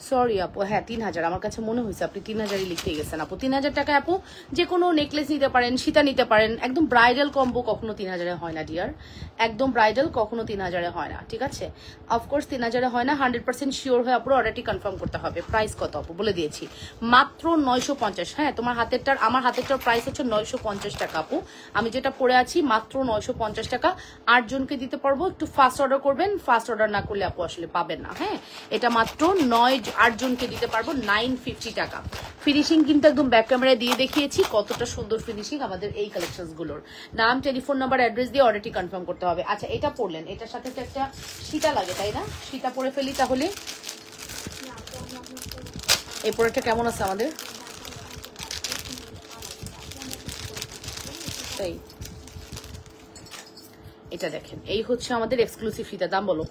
[SPEAKER 1] সরি আপু, হ্যাঁ 3000, আমার কাছে মনে হয়েছে আপনি 3000ই লিখে গেছেন আপু। 3000 টাকায় আপু যে কোনো নেকলেস নিতে পারেন, সীতা নিতে পারেন। একদম ব্রাইডাল কম্বো কখনো 3000-এ হয় না ডিয়ার, একদম ব্রাইডাল কখনো 3000-এ হয় না, ঠিক আছে। অফকোর্স 3000-এ হয় না। 100% শিওর হয়ে আপু অর্ডারটি কনফার্ম করতে হবে। প্রাইস কত আপু বলে দিয়েছি, মাত্র 950। হ্যাঁ তোমার হাতেরটার আমার হাতেরটার প্রাইস হচ্ছে 950 টাকা আপু। আমি যেটা পরে আছি মাত্র 950 টাকা। 8 জনকে দিতে পারবো, একটু ফাস্ট অর্ডার করবেন, ফাস্ট অর্ডার না করলে আপু আসলে পাবেন না। হ্যাঁ এটা মাত্র 8 জনকে দিতে পারবো 950 টাকা। ফিনিশিং কিন্তু একদম ব্যাক ক্যামেরায় দিয়ে দেখিয়েছি কতটা সুন্দর ফিনিশিং আমাদের এই কালেকশন গুলোর। নাম, টেলিফোন নাম্বার, অ্যাড্রেস দিয়ে অর্ডারটি কনফার্ম করতে হবে। আচ্ছা এটা পরলেন, এটার সাথে তো একটা সীতা লাগে তাই না, সীতা পরে ফেলি তাহলে। এই প্রোডাক্টটা কেমন আছে আমাদের, তাই এটা দেখেন, এই হচ্ছে আমাদের এক্সক্লুসিভ ফিতা। দাম বলো,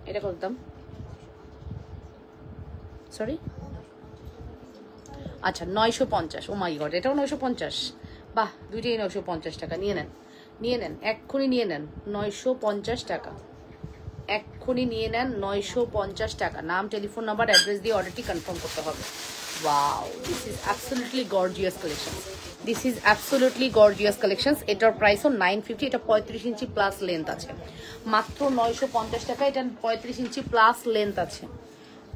[SPEAKER 1] এটা কত দাম? সরি, আচ্ছা 950। ও মাই গড, এটাও 950। বাহ, দুইটাই 950 টাকা। নিয়ে নেন, নিয়ে নেন, এক্ষুনি নিয়ে নেন 950 টাকা, এক্ষুনি নিয়ে নেন 950 টাকা। নাম, টেলিফোন নাম্বার, অ্যাড্রেস দিয়ে অর্ডারটি কনফার্ম করতে হবে। Wow, this is absolutely gorgeous collection, this is absolutely gorgeous collection. এটার প্রাইসও 950। এটা 35 ইঞ্চি প্লাস লেন্থ আছে, মাত্র 950 টাকা। এটা 35 ইঞ্চি প্লাস লেন্থ আছে,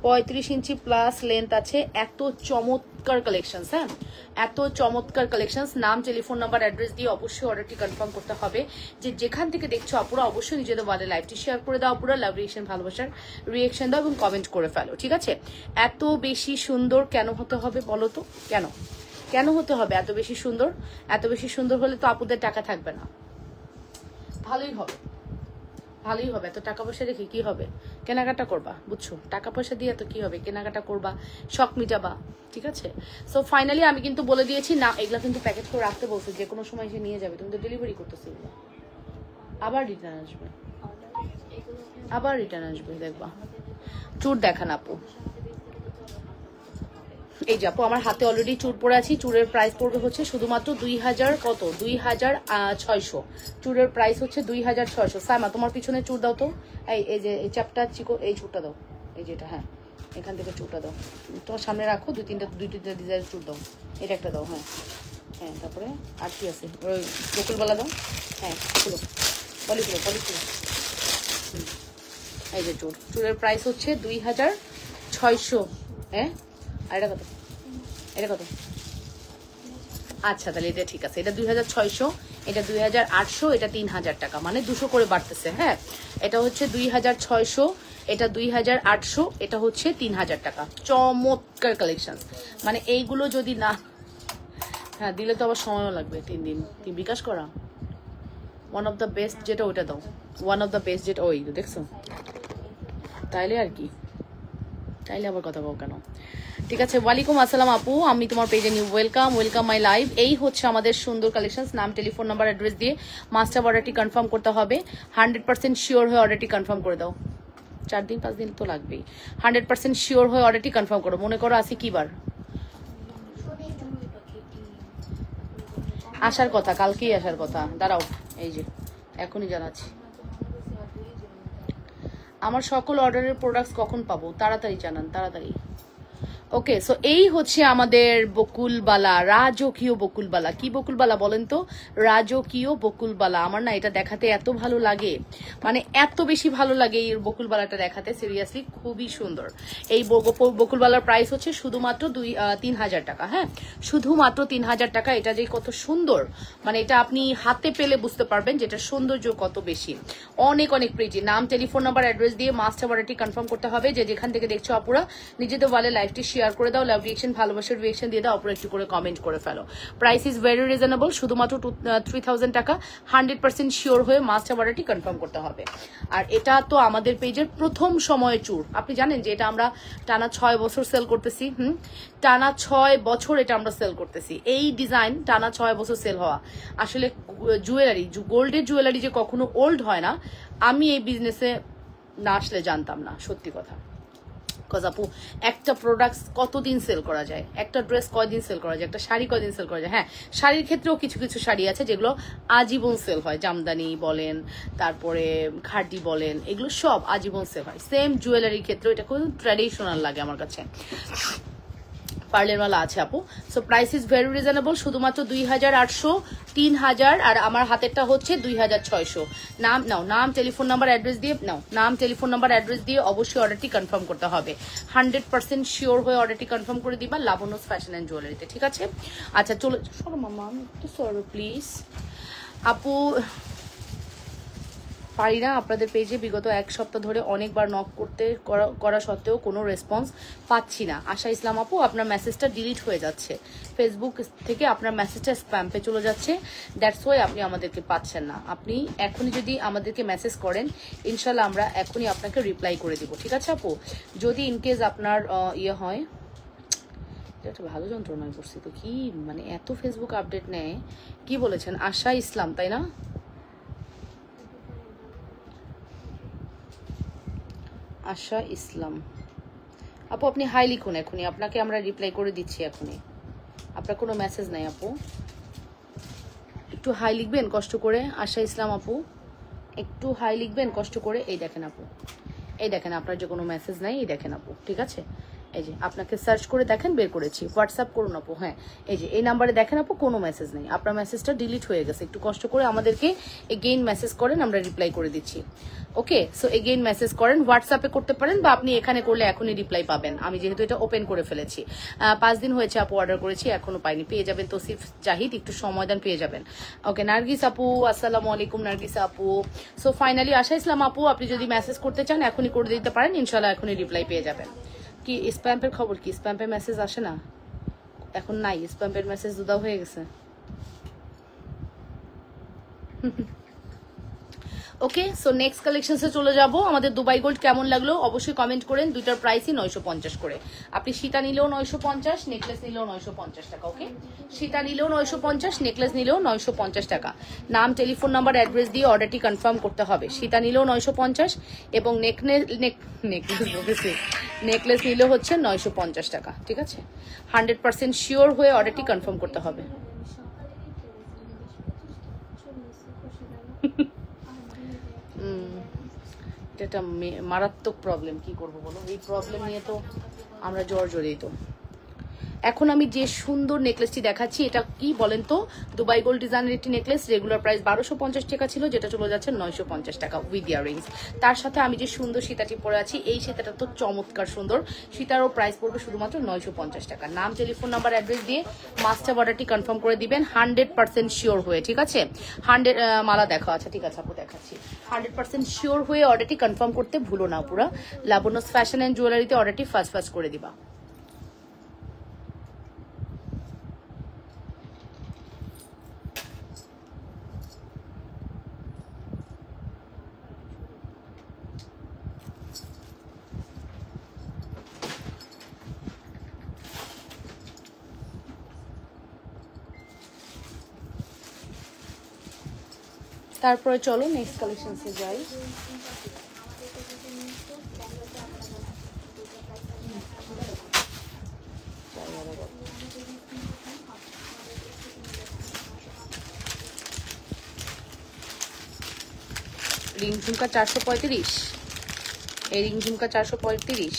[SPEAKER 1] 35 ইঞ্চি প্লাস লেন্থ আছে। এত চমৎকার কালেকশন, হ্যাঁ এত চমৎকার কালেকশন। নাম, টেলিফোন নাম্বার, অ্যাড্রেস দিয়ে অবশ্যই অর্ডারটি কনফার্ম করতে হবে। যে যেখান থেকে দেখছো আপুরা অবশ্যই নিজেদের ওয়ালে লাইভটি শেয়ার করে দাও, পুরো লাভ রিয়েকশন, ভালোবাসার রিয়েকশন দাও এবং কমেন্ট করে ফেলো, ঠিক আছে। এত বেশি সুন্দর কেন হতে হবে বলো তো, কেন কেন হতে হবে এত বেশি সুন্দর? এত বেশি সুন্দর হলে তো আপুদের টাকা থাকবে না। ভালোই হবে, ভালোই হবে। এত টাকা পয়সা রেখে কি হবে, কেনাকাটা করবা, বুঝছো, টাকা পয়সা দিয়ে তো কি হবে, কেনাকাটা করবা, শখ মিটাবা, ঠিক আছে। সো ফাইনালি আমি কিন্তু বলে দিয়েছি না, এগুলা কিন্তু প্যাকেট করে রাখতে বলছো, যে কোনো সময় সে নিয়ে যাবে। তুমি তো ডেলিভারি করতেছো এগুলো, আবার রিটার্ন আসবে, আবার রিটার্ন আসবে। দেখবা চুর দেখান আপু, এই যে আপু আমার হাতে অলরেডি চুর পরে আছি। চুরের প্রাইস পড়বে হচ্ছে শুধুমাত্র 2000 কত, 2600। চুরের প্রাইস হচ্ছে 2600। সাইমা তোমার পিছনে চুর দাও তো, এই যে এই চাপটা চিকো, এই চুরটা দাও, এই যেটা, হ্যাঁ এখান থেকে চুরটা দাও। তোমার সামনে রাখো, দুই তিনটা ডিজাইনের চুর দাও। এটা একটা দাও, হ্যাঁ হ্যাঁ। তারপরে আর কি আছে, ওই বকুলবালা দাও, হ্যাঁ খুলো, পলি খুলো, পলি খুলো। এই যে চুর, চুরের প্রাইস হচ্ছে 2600। হ্যাঁ আর এটা কত, এটা কত? আচ্ছা তাহলে এটা ঠিক আছে, এটা 2600, এটা 2800, এটা 3000 টাকা, মানে 200 করে বাড়তেছে। হ্যাঁ এটা হচ্ছে 2600, এটা 2800, এটা হচ্ছে 3000 টাকা। চমৎকার কালেকশন, মানে এইগুলো যদি না, হ্যাঁ দিলে তো আবার সময়ও লাগবে 3 দিন। কি বিকাশ করা, ওয়ান অফ দ্য বেস্ট যেটা ওইটা দাও, ওয়ান অফ দ্য বেস্ট যেটা, ওই দেখছো, তাইলে আর কি চাইলে আবার কথা বল কেন? ঠিক আছে, ওয়ালাইকুম আসসালাম আপু, আমি তোমার পেজে নিউ ওয়েলকাম মাই লাইভ। এই হচ্ছে আমাদের সুন্দর কালেকশনস। নাম, টেলিফোন নাম্বার, অ্যাড্রেস দিয়ে মাস্টার অর্ডারটি কনফার্ম করতে হবে। 100% শিওর হয়ে অর্ডারটি কনফার্ম করে দাও। 4 দিন 5 দিন তো লাগবেই। 100% শিওর হয়ে অর্ডারটি কনফার্ম করো। মনে করো আসি কি বার আসার কথা, কালকেই আসার কথা। দাঁড়াও, এই যে এখনই জানাচ্ছি। আমার সকল অর্ডারের প্রোডাক্টস কখন পাবো? তাড়াতাড়ি জানান, তাড়াতাড়ি। ওকে, সো এই হচ্ছে আমাদের বকুলবালা, রাজকীয় বকুলবালা। কি বকুলবালা বলেন তো? রাজকীয় বকুলবালা। আমার না এটা দেখাতে এত ভালো লাগে, মানে এত বেশি ভালো লাগে এই বকুলবালাটা দেখাতে, সিরিয়াসলি খুবই সুন্দর। এই বকুলবালার প্রাইস হচ্ছে শুধুমাত্র 3,000 টাকা। হ্যাঁ, শুধুমাত্র 3,000 টাকা। এটা যে কত সুন্দর, মানে এটা আপনি হাতে পেলে বুঝতে পারবেন যে এটা সৌন্দর্য কত বেশি। অনেক অনেক প্রিটি। নাম, টেলিফোন নাম্বার, অ্যাড্রেস দিয়ে মাস্টার অর্ডারটি কনফার্ম করতে হবে। যে যেখান থেকে দেখছো আপুরা, নিজেদের ওয়ালে লাইভটি শেয়ার করে দাও, লাভ রিয়েকশন, ভালোবাসার রিয়েকশন দিয়ে দাও, অপর একটু করে কমেন্ট করে ফেলো। প্রাইস ইজ ভেরি রিজনেবল, শুধুমাত্র 3,000 টাকা। 100% শিওর হয়ে মাস্টার অর্ডারটি কনফার্ম করতে হবে। আর এটা তো আমাদের পেজের প্রথম সময়ের চুর। আপনি জানেন যে এটা আমরা টানা 6 বছর সেল করতেছি। টানা 6 বছর এটা আমরা সেল করতেছি। এই ডিজাইন টানা 6 বছর সেল হওয়া। আসলে জুয়েলারি, গোল্ডের জুয়েলারি যে কখনো ওল্ড হয় না, আমি এই বিজনেসে না আসলে জানতাম না, সত্যি কথা। আপু, একটা প্রোডাক্ট কতদিন সেল করা যায়, একটা ড্রেস কয়দিন সেল করা যায়, একটা শাড়ি কয়দিন সেল করা যায়। হ্যাঁ, শাড়ির ক্ষেত্রেও কিছু কিছু শাড়ি আছে যেগুলো আজীবন সেল হয়। জামদানি বলেন, তারপরে খাটি বলেন, এগুলো সব আজীবন সেল হয়। সেম জুয়েলারির ক্ষেত্রেও এটা খুব ট্র্যাডিশনাল লাগে আমার কাছে। পার্লের মালা আছে আপু। So price is very reasonable, শুধুমাত্র 2,800, 3,000, আর আমার হাতেরটা হচ্ছে 2,600। নাম নাও, নাম, টেলিফোন নাম্বার, অ্যাড্রেস দিয়ে নাও। নাম, টেলিফোন নাম্বার, অ্যাড্রেস দিয়ে অবশ্যই অর্ডারটি কনফার্ম করতে হবে। 100% শিওর হয়ে অর্ডারটি কনফার্ম করে দিবা লাবণ্যস ফ্যাশন অ্যান্ড জুয়েলারিতে, ঠিক আছে? আচ্ছা চলো, সরো মামা, একটু সরো প্লিজ। আপু, পারি না আপনাদের পেজে বিগত 1 সপ্তাহ ধরে অনেকবার নক করা সত্ত্বেও কোনো রেসপন্স পাচ্ছি না। আশা ইসলাম আপু, আপনার মেসেজটা ডিলিট হয়ে যাচ্ছে, ফেসবুক থেকে আপনার মেসেজটা স্প্যামে চলে যাচ্ছে, দ্যাটস ওয়াই আপনি আমাদেরকে পাচ্ছেন না। আপনি এখনই যদি আমাদেরকে মেসেজ করেন, ইনশাল্লাহ আমরা এখনই আপনাকে রিপ্লাই করে দিব, ঠিক আছে আপু? যদি ইনকেস আপনার ইয়ে হয়, একটা ভালো যন্ত্রণায় পড়ছি তো, কি মানে এত ফেসবুক আপডেট নেয়। কি বলেছেন? আশা ইসলাম, তাই না? আশা ইসলাম আপু, আপনি হাই লিখুন এখনই, আপনাকে আমরা রিপ্লাই করে দিচ্ছি এখনই। আপনার কোনো মেসেজ নাই আপু, একটু হাই লিখবেন কষ্ট করে। আশা ইসলাম আপু, একটু হাই লিখবেন কষ্ট করে। এই দেখেন আপু, এই দেখেন আপনার যে কোনো মেসেজ নাই, এই দেখেন আপু, ঠিক আছে? এই যে আপনাকে সার্চ করে দেখেন, বের করেছি। হোয়াটসঅ্যাপ করুন আপু। হ্যাঁ, এই যে এই নাম্বারে দেখেন আপু, কোনো মেসেজ নেই, আপনার মেসেজটা ডিলিট হয়ে গেছে। একটু কষ্ট করে আমাদেরকে এগেইন মেসেজ করেন, আমরা রিপ্লাই করে দিচ্ছি। ওকে, সো এগেইন মেসেজ করেন, হোয়াটসঅ্যাপে করতে পারেন, বা আপনি এখানে করলে এখনই রিপ্লাই পাবেন। আমি যেহেতু এটা ওপেন করে ফেলেছি, 5 দিন হয়েছে আপু অর্ডার করেছি, এখনো পাইনি। পেয়ে যাবেন তৌসিফ জাহিদ, একটু সময় দেন, পেয়ে যাবেন। ওকে, নার্গিস আপু, আসসালামু আলাইকুম নার্গিস আপু। সো ফাইনালি আশা ইসলাম আপু, আপনি যদি মেসেজ করতে চান এখনই করে দিতে পারেন, ইনশাল্লাহ এখনই রিপ্লাই পেয়ে যাবেন। কি স্প্যাম্পের খবর কি? স্প্যাম্পের মেসেজ আসে না এখন? নাই, স্প্যাম্পের মেসেজ দুদা হয়ে গেছে। ওকে, সো নেক্সট কালেকশনসে চলে যাব। আমাদের দুবাই গোল্ড কেমন লাগলো অবশ্যই কমেন্ট করেন। দুইটার প্রাইসই 950 করে। আপনি সীতা নিলেও 950, নেকলেস নিলেও 950 টাকা। ওকে, সীতা নিলেও 950, নেকলেস নিলেও 950 টাকা। নাম, টেলিফোন নাম্বার, অ্যাড্রেস দিয়ে অর্ডারটি কনফার্ম করতে হবে। সীতা নিলেও 950 এবং নেকলেস নিলেও হচ্ছে 950 টাকা, ঠিক আছে? 100% শিওর হয়ে অর্ডারটি কনফার্ম করতে হবে। এটা মারাত্মক প্রবলেম, কি করব বলো? এই প্রবলেম নিয়ে তো আমরা জর্জরিত। এখন আমি যে সুন্দর নেকলেসটি দেখাচ্ছি, এটা কি বলেন তো? দুবাই গোল্ড ডিজাইনের একটি নেকলেস, রেগুলার প্রাইস 1250 টাকা ছিল, যেটা চলে যাচ্ছে 950 টাকা উইথ ইয়াররিংস। তার সাথে আমি যে সুন্দর সীতাটি পরে আছি, এই সীতাটা তো চমৎকার সুন্দর। সীতারও প্রাইস পড়বে শুধুমাত্র 950 টাকা। নাম, টেলিফোন নাম্বার, অ্যাড্রেস দিয়ে মাস্টার অর্ডারটি কনফার্ম করে দিবেন 100% শিওর হয়ে, ঠিক আছে? 100 মালা দেখা, আচ্ছা ঠিক আছে আপু, দেখাচ্ছি। 100% শিওর হয়ে অর্ডারটি কনফার্ম করতে ভুলো না পুরা। লাবণ্যস ফ্যাশন অ্যান্ড জুয়েলারিতে অর্ডারটি ফাস্ট করে দিবা। তারপরে চলো নেক্সট কালেকশনসে যাই। রিং ঝুমকা 435, এই রিং ঝুমকা 435,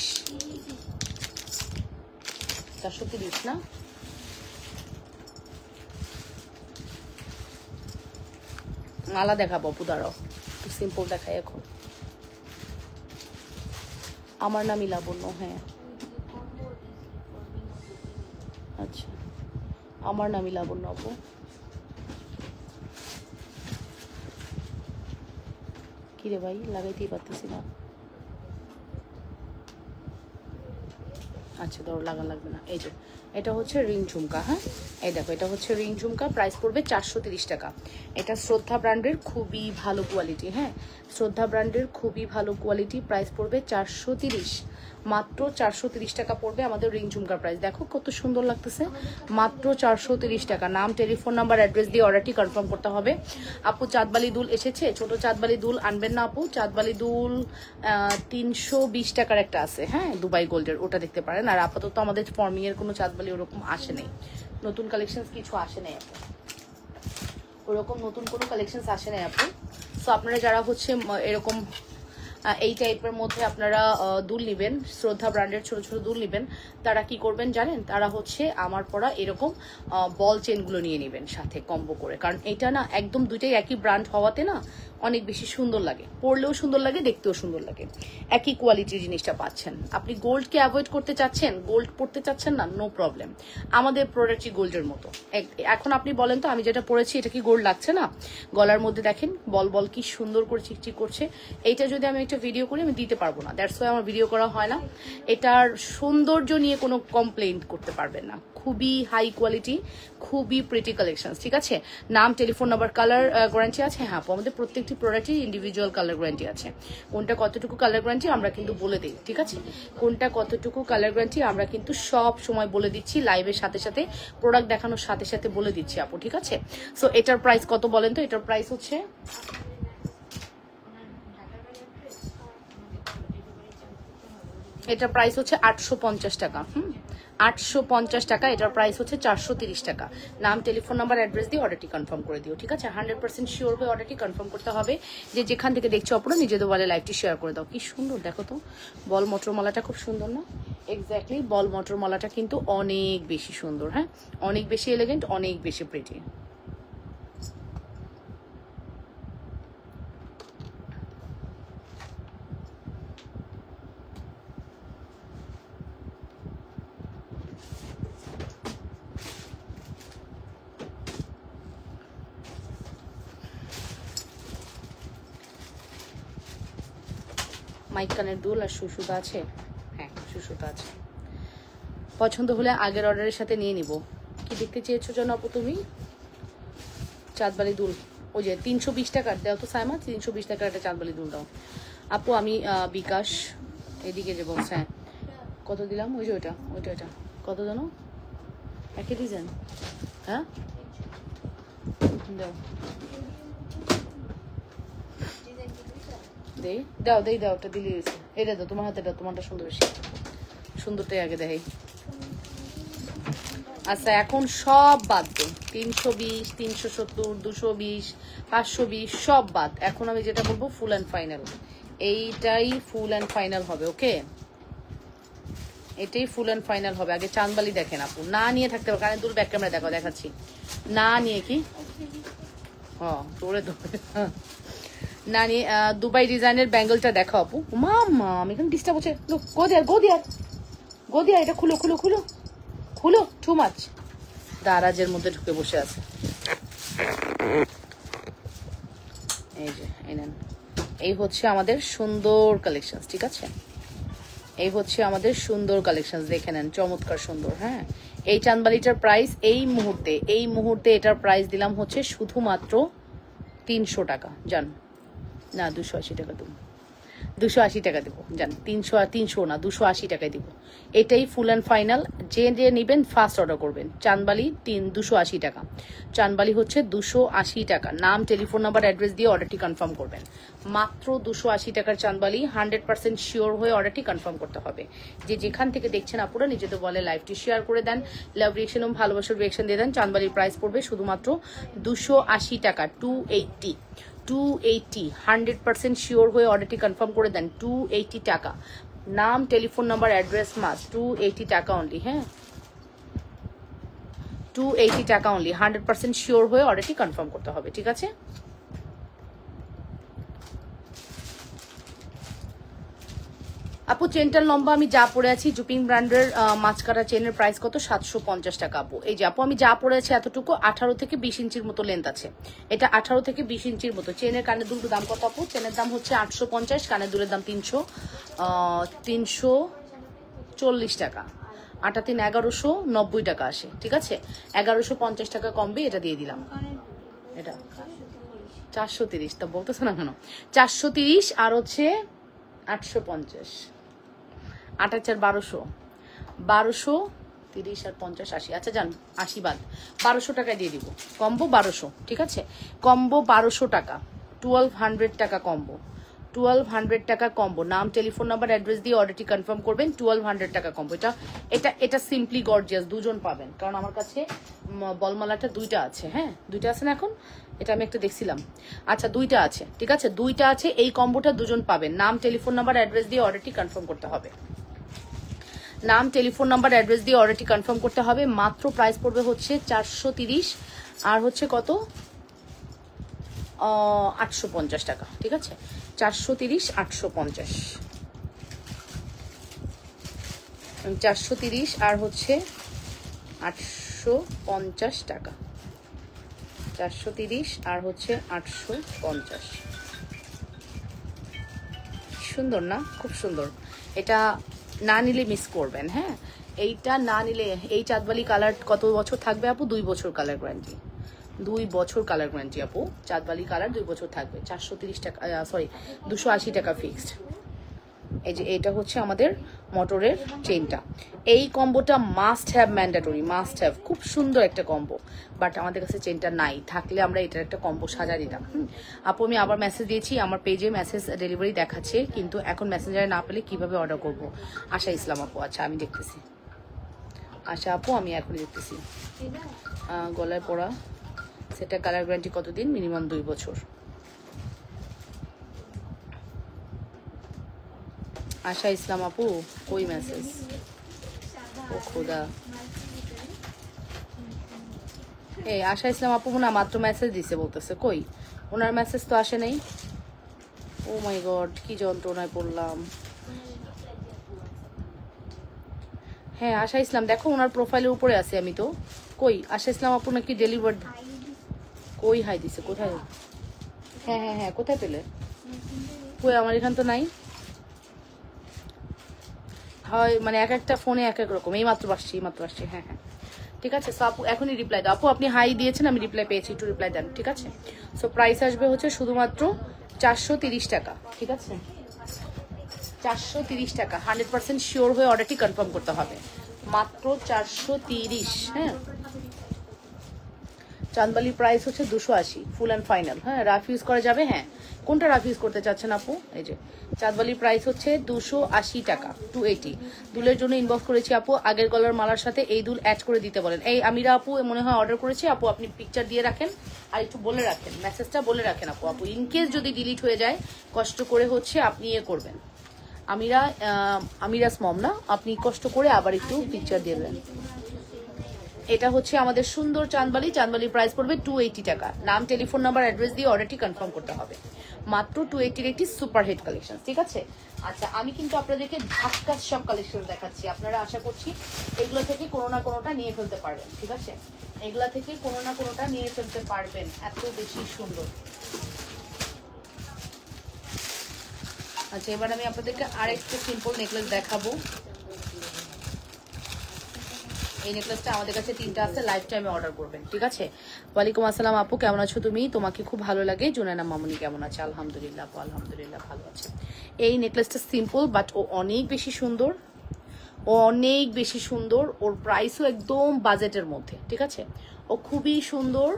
[SPEAKER 1] 430 না? মালা দেখাবো আপু, দাঁড়াও একটু সিম্পল দেখাই এখন। আমার নামই লাবণ্য, হ্যাঁ আচ্ছা আমার নামই লাবণ্য আপু। কিরে ভাই লাগাইতেই পারতেছি না। আচ্ছা ধরো লাগা লাগবে না। এই যে এটা হচ্ছে রিং ঝুমকা, হ্যাঁ এই দেখো এটা হচ্ছে রিং ঝুমকা, প্রাইস পড়বে 430 টাকা। এটা শ্রদ্ধা ব্র্যান্ডের খুবই ভালো কোয়ালিটি, হ্যাঁ শ্রদ্ধা ব্র্যান্ডের খুবই ভালো কোয়ালিটি, প্রাইস পড়বে 430, মাত্র 430 টাকা পড়বে আমাদের রিং ঝুমকার প্রাইস। দেখো কত সুন্দর লাগতেছে, মাত্র 430 টাকা। নাম, টেলিফোন নাম্বার, অ্যাড্রেস দিয়ে অর্ডারটি কনফার্ম করতে হবে। আপু চাঁদবালি দুল এসেছে, ছোট চাঁদবালি দুল আনবেন না আপু? চাঁদবালি দুল 320 টাকার একটা আছে, হ্যাঁ দুবাই গোল্ডের, ওটা দেখতে পারেন। আর আপাতত আমাদের ফর্মিং এর কোনো চাঁদবালি ওরকম আসে নেই, নতুন কালেকশন কিছু আসে নাই আপু, ওরকম নতুন কোনো কালেকশন আসে নাই আপু। সো আপনারা যারা হচ্ছে এরকম এই টাইপের মধ্যে আপনারা দুল নেবেন, শ্রদ্ধা ব্র্যান্ডের ছোট ছোট দুল নেবেন, তারা কি করবেন জানেন? তারা হচ্ছে আমার পরা এরকম বল চেনগুলো নিয়ে নেবেন সাথে কম্বো করে, কারণ এটা না একদম দুইটাই একই ব্র্যান্ড হওয়াতে না অনেক বেশি সুন্দর লাগে, পরলেও সুন্দর লাগে, দেখতেও সুন্দর লাগে, একই কোয়ালিটির জিনিসটা পাচ্ছেন। আপনি গোল্ডকে অ্যাভয়েড করতে চাচ্ছেন, গোল্ড পরতে চাচ্ছেন না, নো প্রবলেম, আমাদের প্রোডাক্টই গোল্ডের মতো। এখন আপনি বলেন তো আমি যেটা পরেছি এটা কি গোল্ড লাগছে না? গলার মধ্যে দেখেন বল বল কি সুন্দর করে চিকচিক করছে। এইটা যদি আমি একটা ভিডিও করি আমি দিতে পারবো না, দ্যাটস ওয়াই আমার ভিডিও করা হয় না। এটার সৌন্দর্য নিয়ে কোনো কমপ্লেইন করতে পারবেন না, খুবই হাই কোয়ালিটি, খুবই প্রিটি কালেকশন, ঠিক আছে? নাম, টেলিফোন নাম্বার, কালার গ্যারান্টি আছে, হ্যাঁ আপু আমাদের প্রত্যেকটি প্রোডাক্টই ইন্ডিভিজুয়াল কালার গ্যারান্টি আছে। কোনটা কতটুকু কালার গ্যারান্টি আমরা কিন্তু বলে দিই, ঠিক আছে? কোনটা কতটুকু কালার গ্যারান্টি আমরা কিন্তু সব সময় বলে দিচ্ছি, লাইভের সাথে সাথে প্রোডাক্ট দেখানোর সাথে সাথে বলে দিচ্ছি আপু, ঠিক আছে? সো এটার প্রাইস কত বলেন তো? এটার প্রাইস হচ্ছে এটার প্রাইস হচ্ছে 850 টাকা, 850 টাকা। এটার প্রাইস হচ্ছে 430 টাকা। নাম, টেলিফোন নাম্বার, অ্যাড্রেস দিয়ে অর্ডারটি কনফার্ম করে দিও, ঠিক আছে? 100% শিওর হয়ে অর্ডারটি কনফার্ম করতে হবে। যে যেখান থেকে দেখছো আপনারা নিজেদের বলে লাইভটি শেয়ার করে দাও। কি সুন্দর দেখো তো, বল মটর মালাটা খুব সুন্দর না? এক্স্যাক্টলি, বল মটর মালাটা কিন্তু অনেক বেশি সুন্দর, হ্যাঁ অনেক বেশি এলিগেন্ট, অনেক বেশি প্রিটি। মাইক কানের দুল আর সুসুতা আছে, হ্যাঁ সুসুতা আছে। পছন্দ হলে আগের অর্ডারের সাথে নিয়ে নিব। কি দেখতে চেয়েছো যেন আপু তুমি? চাঁদবালি দুল ওই যে 320 টাকার দাও তো সাইমা, 320 টাকার একটা চাঁদবালি দুল দাও আপু। আমি বিকাশ এদিকে যে বলছে, হ্যাঁ কত দিলাম? ওই যে ওইটা ওইটা ওইটা কত জানো? একই ডিজাইন, হ্যাঁ দাও দে দাও দেই দাও, ওটা দিলি হয়েছে। এটা দাও, তোমার হাতে দাও, তোমারটা সুন্দর বেশি, সুন্দরটাই আগে দেখাই। আচ্ছা এখন সব বাদ দে, 320, 370, 220, 520 সব বাদ। এখন আমি যেটা বলবো ফুল অ্যান্ড ফাইনাল, এইটাই ফুল অ্যান্ড ফাইনাল হবে, ওকে এটাই ফুল অ্যান্ড ফাইনাল হবে। আগে চাঁদবালি দেখেন আপু, না নিয়ে থাকতে হবে, কারণ দুল ব্যাক ক্যামেরা দেখো, দেখাচ্ছি না নিয়ে কি তোরে না নিয়ে দুবাই ডিজাইনের ব্যাঙ্গলটা দেখো আপু। মামা আমি এখানে ডিস্টার্ব হচ্ছে, গোদিয়া এটা খুলো খুলো খুলো খুলো, টু মাচ দারাজের মধ্যে ঢুকে বসে আছে। এই যে এই নেন, এই হচ্ছে আমাদের সুন্দর কালেকশন, ঠিক আছে? এই হচ্ছে আমাদের সুন্দর কালেকশন, দেখে নেন চমৎকার সুন্দর। হ্যাঁ এই চাঁদবালিটার প্রাইস এই মুহূর্তে এটার প্রাইস দিলাম হচ্ছে শুধুমাত্র 300 টাকা, জান না 280 টাকা তুমি 280 টাকা দেবো, জান 300 না 280 টাকায় দিব। এটাই ফুল অ্যান্ড ফাইনাল। যে যে নেবেন ফার্স্ট অর্ডার করবেন। চানবালি 280 টাকা, চানবালি হচ্ছে 280 টাকা। নাম, টেলিফোন নাম্বার, অ্যাড্রেস দিয়ে অর্ডারটি কনফার্ম করবেন। মাত্র 280 টাকার চানবালি। 100% শিওর হয়ে অর্ডারটি কনফার্ম করতে হবে। যে যেখান থেকে দেখছেন আপুরা নিজেদের বলে লাইভটি শেয়ার করে দেন, লাভ রিয়েকশন এবং ভালোবাসার রিয়েকশন দিয়ে দেন। চানবালির প্রাইস পড়বে শুধুমাত্র 280 টাকা, 280 100% শিওর হয়ে অর্ডারটি কনফার্ম করে দেন। 280 টাকা। নাম, টেলিফোন নাম্বার, অ্যাড্রেস মাস্ট। 280 টাকা অনলি। হ্যাঁ, 280 টাকা অনলি। 100% শিওর হয়ে অর্ডারটি কনফার্ম করতে হবে, ঠিক আছে? আপু চেনটার লম্বা আমি যা পরে আছি, জুপিং ব্র্যান্ডের মাছকাটা চেনের প্রাইস কত? 750 টাকা আপু। এই যে আপু আমি যা পরে আছি এতটুকু 18 থেকে 20 ইঞ্চির মতো লেন্থ আছে। এটা 18 থেকে 20 ইঞ্চির মতো। চেনের কানের দুলের দাম কত আপু? চেনের দাম হচ্ছে 850, কানের দুলের দাম 340 টাকা। 8 3 1190 টাকা আসে, ঠিক আছে? 1150 টাকা কমবে, এটা দিয়ে দিলাম। এটা 430, তা বলতেছে না কেন? 430 আর হচ্ছে 850, 8 4 1200, 1230 আর 50 80। আচ্ছা যান 80 বাদ, 1200 টাকায় দিয়ে দিব কম্বো। 1200, ঠিক আছে? কম্বো 1200 টাকা, 1200 টাকা কম্বো, 1200 টাকা কম্বো। নাম, টেলিফোন নাম্বার, অ্যাড্রেস দিয়ে অর্ডারটি কনফার্ম করবেন। 1200 টাকা কম্বো। এটা এটা এটা সিম্পলি গর্জিয়াস, দুজন পাবেন, কারণ আমার কাছে বলমালাটা দুইটা আছে। হ্যাঁ, দুইটা আছে না এখন? এটা আমি একটা দেখছিলাম। আচ্ছা দুইটা আছে, ঠিক আছে, দুইটা আছে। এই কম্বোটা দুজন পাবেন। নাম, টেলিফোন নাম্বার, অ্যাড্রেস দিয়ে অর্ডারটি কনফার্ম করতে হবে। নাম, টেলিফোন নাম্বার, অ্যাড্রেস দিয়ে অর্ডারটি কনফার্ম করতে হবে। মাত্র প্রাইস পড়বে হচ্ছে 430 আর হচ্ছে কত 850 টাকা, ঠিক আছে? 430 850, 430 আর হচ্ছে 850 টাকা, 430 আর হচ্ছে 850। সুন্দর না? খুব সুন্দর। এটা না নিলে মিস করবেন। হ্যাঁ, এইটা না নিলে, এই চাঁদবালি কালার কত বছর থাকবে আপু? 2 বছর কালার গ্যারান্টি, 2 বছর কালার গ্যারান্টি আপু। চাঁদবালি কালার 2 বছর থাকবে। 430 টাকা, সরি 280 টাকা ফিক্সড। এই যে এটা হচ্ছে আমাদের মোটরের চেইনটা। এই কম্বোটা must have, mandatory must have. খুব সুন্দর একটা কম্বো, বাট আমাদের কাছে চেইনটা নাই। থাকলে আমরা এটার একটা কম্বো সাজা দিতাম। আপু আমি আবার মেসেজ দিয়েছি, আমার পেজে মেসেজ ডেলিভারি দেখাচ্ছে, কিন্তু এখন মেসেঞ্জারে না পেলে কিভাবে অর্ডার করব? আশা ইসলাম আপু, আচ্ছা আমি দেখতেছি। আশা আপু আমি এখনই দেখতেছি। গলায় পড়া সেটা কালার গ্যারান্টি কতদিন? মিনিমাম 2 বছর। আশা ইসলাম আপু কই মেসেজ? ও খোদা, এই আশা ইসলাম আপু না মাত্র মেসেজ দিছে বলতেছে, কই ওনার মেসেজ তো আসে নাই। ও মাই গড, কি যন্ত্রণায় পড়লাম। হ্যাঁ আশা ইসলাম, দেখো ওনার প্রোফাইলের উপরে আছে আমি তো। কই আশা ইসলাম আপু নাকি ডেলিভার? কই হাই দিছে? কোথায়? হ্যাঁ হ্যাঁ হ্যাঁ, কোথায় পেলে? কই আমার এখান তো নাই। হয় মানে এক একটা ফোনে এক এক রকম। এই মাত্র আসছি, এই মাত্র আসছি। হ্যাঁ হ্যাঁ, ঠিক আছে। সো আপু এখনই রিপ্লাই দাও। আপু আপনি হাই দিয়েছেন, আমি রিপ্লাই পেয়েছি, একটু রিপ্লাই দেন, ঠিক আছে? সো প্রাইস আসবে হচ্ছে শুধুমাত্র 430 টাকা, ঠিক আছে? 430 টাকা। 100% শিওর হয়ে অর্ডারটি কনফার্ম করতে হবে। মাত্র 430। হ্যাঁ, চাঁদবালির প্রাইস হচ্ছে 280, ফুল অ্যান্ড ফাইনাল। হ্যাঁ, রাফ ইউজ করা যাবে। হ্যাঁ, কোনটা রাফ ইউজ করতে চাচ্ছেন আপু? এই যে চাঁদবালির প্রাইস হচ্ছে 280 টাকা, 280। দুলের জন্য ইনবক্স করেছি আপু, আগের গলার মালার সাথে এই দুল অ্যাড করে দিতে বলেন। এই আমিরা আপু মনে হয় অর্ডার করেছে আপু, আপনি পিকচার দিয়ে রাখেন আর একটু বলে রাখেন, মেসেজটা বলে রাখেন আপু। আপু ইনকেস যদি ডিলিট হয়ে যায়, কষ্ট করে হচ্ছে আপনি ইয়ে করবেন। আমিরাস মম না, আপনি কষ্ট করে আবার একটু পিকচার দিয়ে দেবেন। এটা হচ্ছে আমাদের সুন্দর চাঁদবালি। চাঁদবালির প্রাইস পড়বে 280 টাকা। নাম, টেলিফোন নাম্বার, অ্যাড্রেস দিয়ে অর্ডারটি কনফার্ম করতে হবে। মাত্র 280-র একটি সুপার হিট কালেকশন, ঠিক আছে? আচ্ছা আমি কিন্তু আপনাদেরকে ধাক্কাস সব কালেকশন দেখাচ্ছি। আপনারা আশা করছি এগুলো থেকে কোনো না কোনোটা নিয়ে ফেলতে পারবেন, ঠিক আছে? এগুলা থেকে কোনো না কোনোটা নিয়ে ফেলতে পারবেন, এত বেশি সুন্দর। আচ্ছা এবার আমি আপনাদেরকে আরেকটা সিম্পল নেকলেস দেখাবো। এই নেকলেসটা আমাদের কাছে 3টা আছে, লাইফ টাইমে অর্ডার করবেন, ঠিক আছে? ওয়ালাইকুম আসসালাম আপু, কেমন আছো তুমি? তোমাকে খুব ভালো লাগে। জুনানা মামুনি কেমন আছে? আলহামদুলিল্লাহ আপু, আলহামদুলিল্লাহ ভালো আছে। এই নেকলেসটা সিম্পল বাট ও অনেক বেশি সুন্দর, ও অনেক বেশি সুন্দর। ওর প্রাইসও একদম বাজেটের মধ্যে, ঠিক আছে? ও খুবই সুন্দর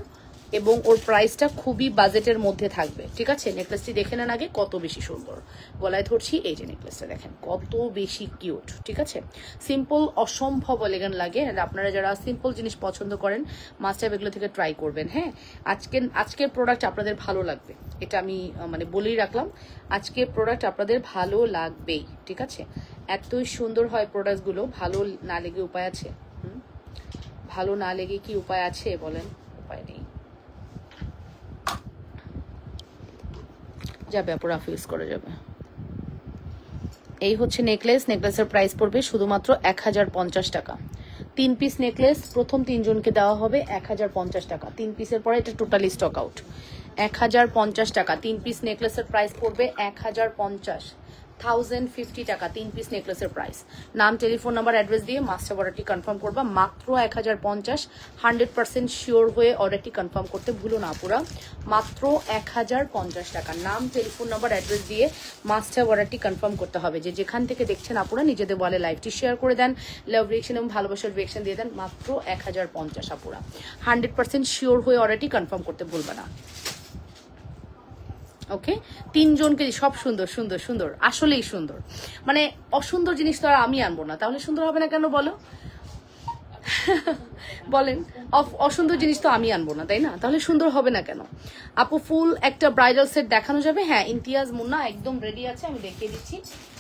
[SPEAKER 1] এবং ওর প্রাইসটা খুবই বাজেটের মধ্যে থাকবে, ঠিক আছে? নেকলেসটি দেখে নেন আগে কত বেশি সুন্দর। গলায় ধরছি, এই যে নেকলেসটা দেখেন কত বেশি কিউট, ঠিক আছে? সিম্পল অসম্ভব এলিগেন্ট লাগে। আপনারা যারা সিম্পল জিনিস পছন্দ করেন মাস্ট হ্যাভ এগুলো থেকে ট্রাই করবেন। হ্যাঁ, আজকের প্রোডাক্ট আপনাদের ভালো লাগবে, এটা আমি মানে বলেই রাখলাম। আজকের প্রোডাক্ট আপনাদের ভালো লাগবেই, ঠিক আছে? এতই সুন্দর হয় প্রোডাক্টগুলো, ভালো না লেগে উপায় আছে? ভালো না লেগে কি উপায় আছে বলেন? উপায় নেই। যাবে আপুরা, ফেস করে যাবে। এই হচ্ছে নেকলেস। নেকলেসের প্রাইস পড়বে শুধুমাত্র 1050 টাকা। 3 পিস নেকলেস প্রথম 3 জনকে দেওয়া হবে 1050 টাকা। 3 পিসের পরে এটা টোটালি স্টক আউট। 1050 টাকা 3 পিস নেকলেসের প্রাইস পড়বে 1050 টাকা 3 পিস নেকলেসের প্রাইস। নাম, টেলিফোন নাম্বার, অ্যাড্রেস দিয়ে মাস্টার অর্ডারটি কনফার্ম করবা। মাত্র 1050, 100% শিওর হয়ে অর্ডারটি কনফার্ম করতে ভুলো না পুরা। মাত্র 1050 টাকা। নাম, টেলিফোন নাম্বার, অ্যাড্রেস দিয়ে মাস্টার অর্ডারটি কনফার্ম করতে হবে। যে যেখান থেকে দেখছেন আপুরা নিজেদের বলে লাইভটি শেয়ার করে দেন, লাভ রিয়েকশন এবং ভালোবাসার রিয়েকশন দিয়ে দেন। মাত্র 1050 আপুরা, 100% শিওর হয়ে অর্ডারটি কনফার্ম করতে ভুলবে না। ওকে, 3 জনকে সব সুন্দর সুন্দর সুন্দর, আসলেই সুন্দর। মানে অসুন্দর জিনিস তো আর আমি আনবো না, তাহলে সুন্দর হবে না কেন বলো? বলেন, অসুন্দর জিনিস তো আমি আনবো না, তাই না? তাহলে সুন্দর হবে না কেন? আপু ফুল একটা ব্রাইডাল সেট দেখানো যাবে? হ্যাঁ, ইমতিয়াজ মুন্না একদম রেডি আছে, আমি দেখিয়ে দিচ্ছি।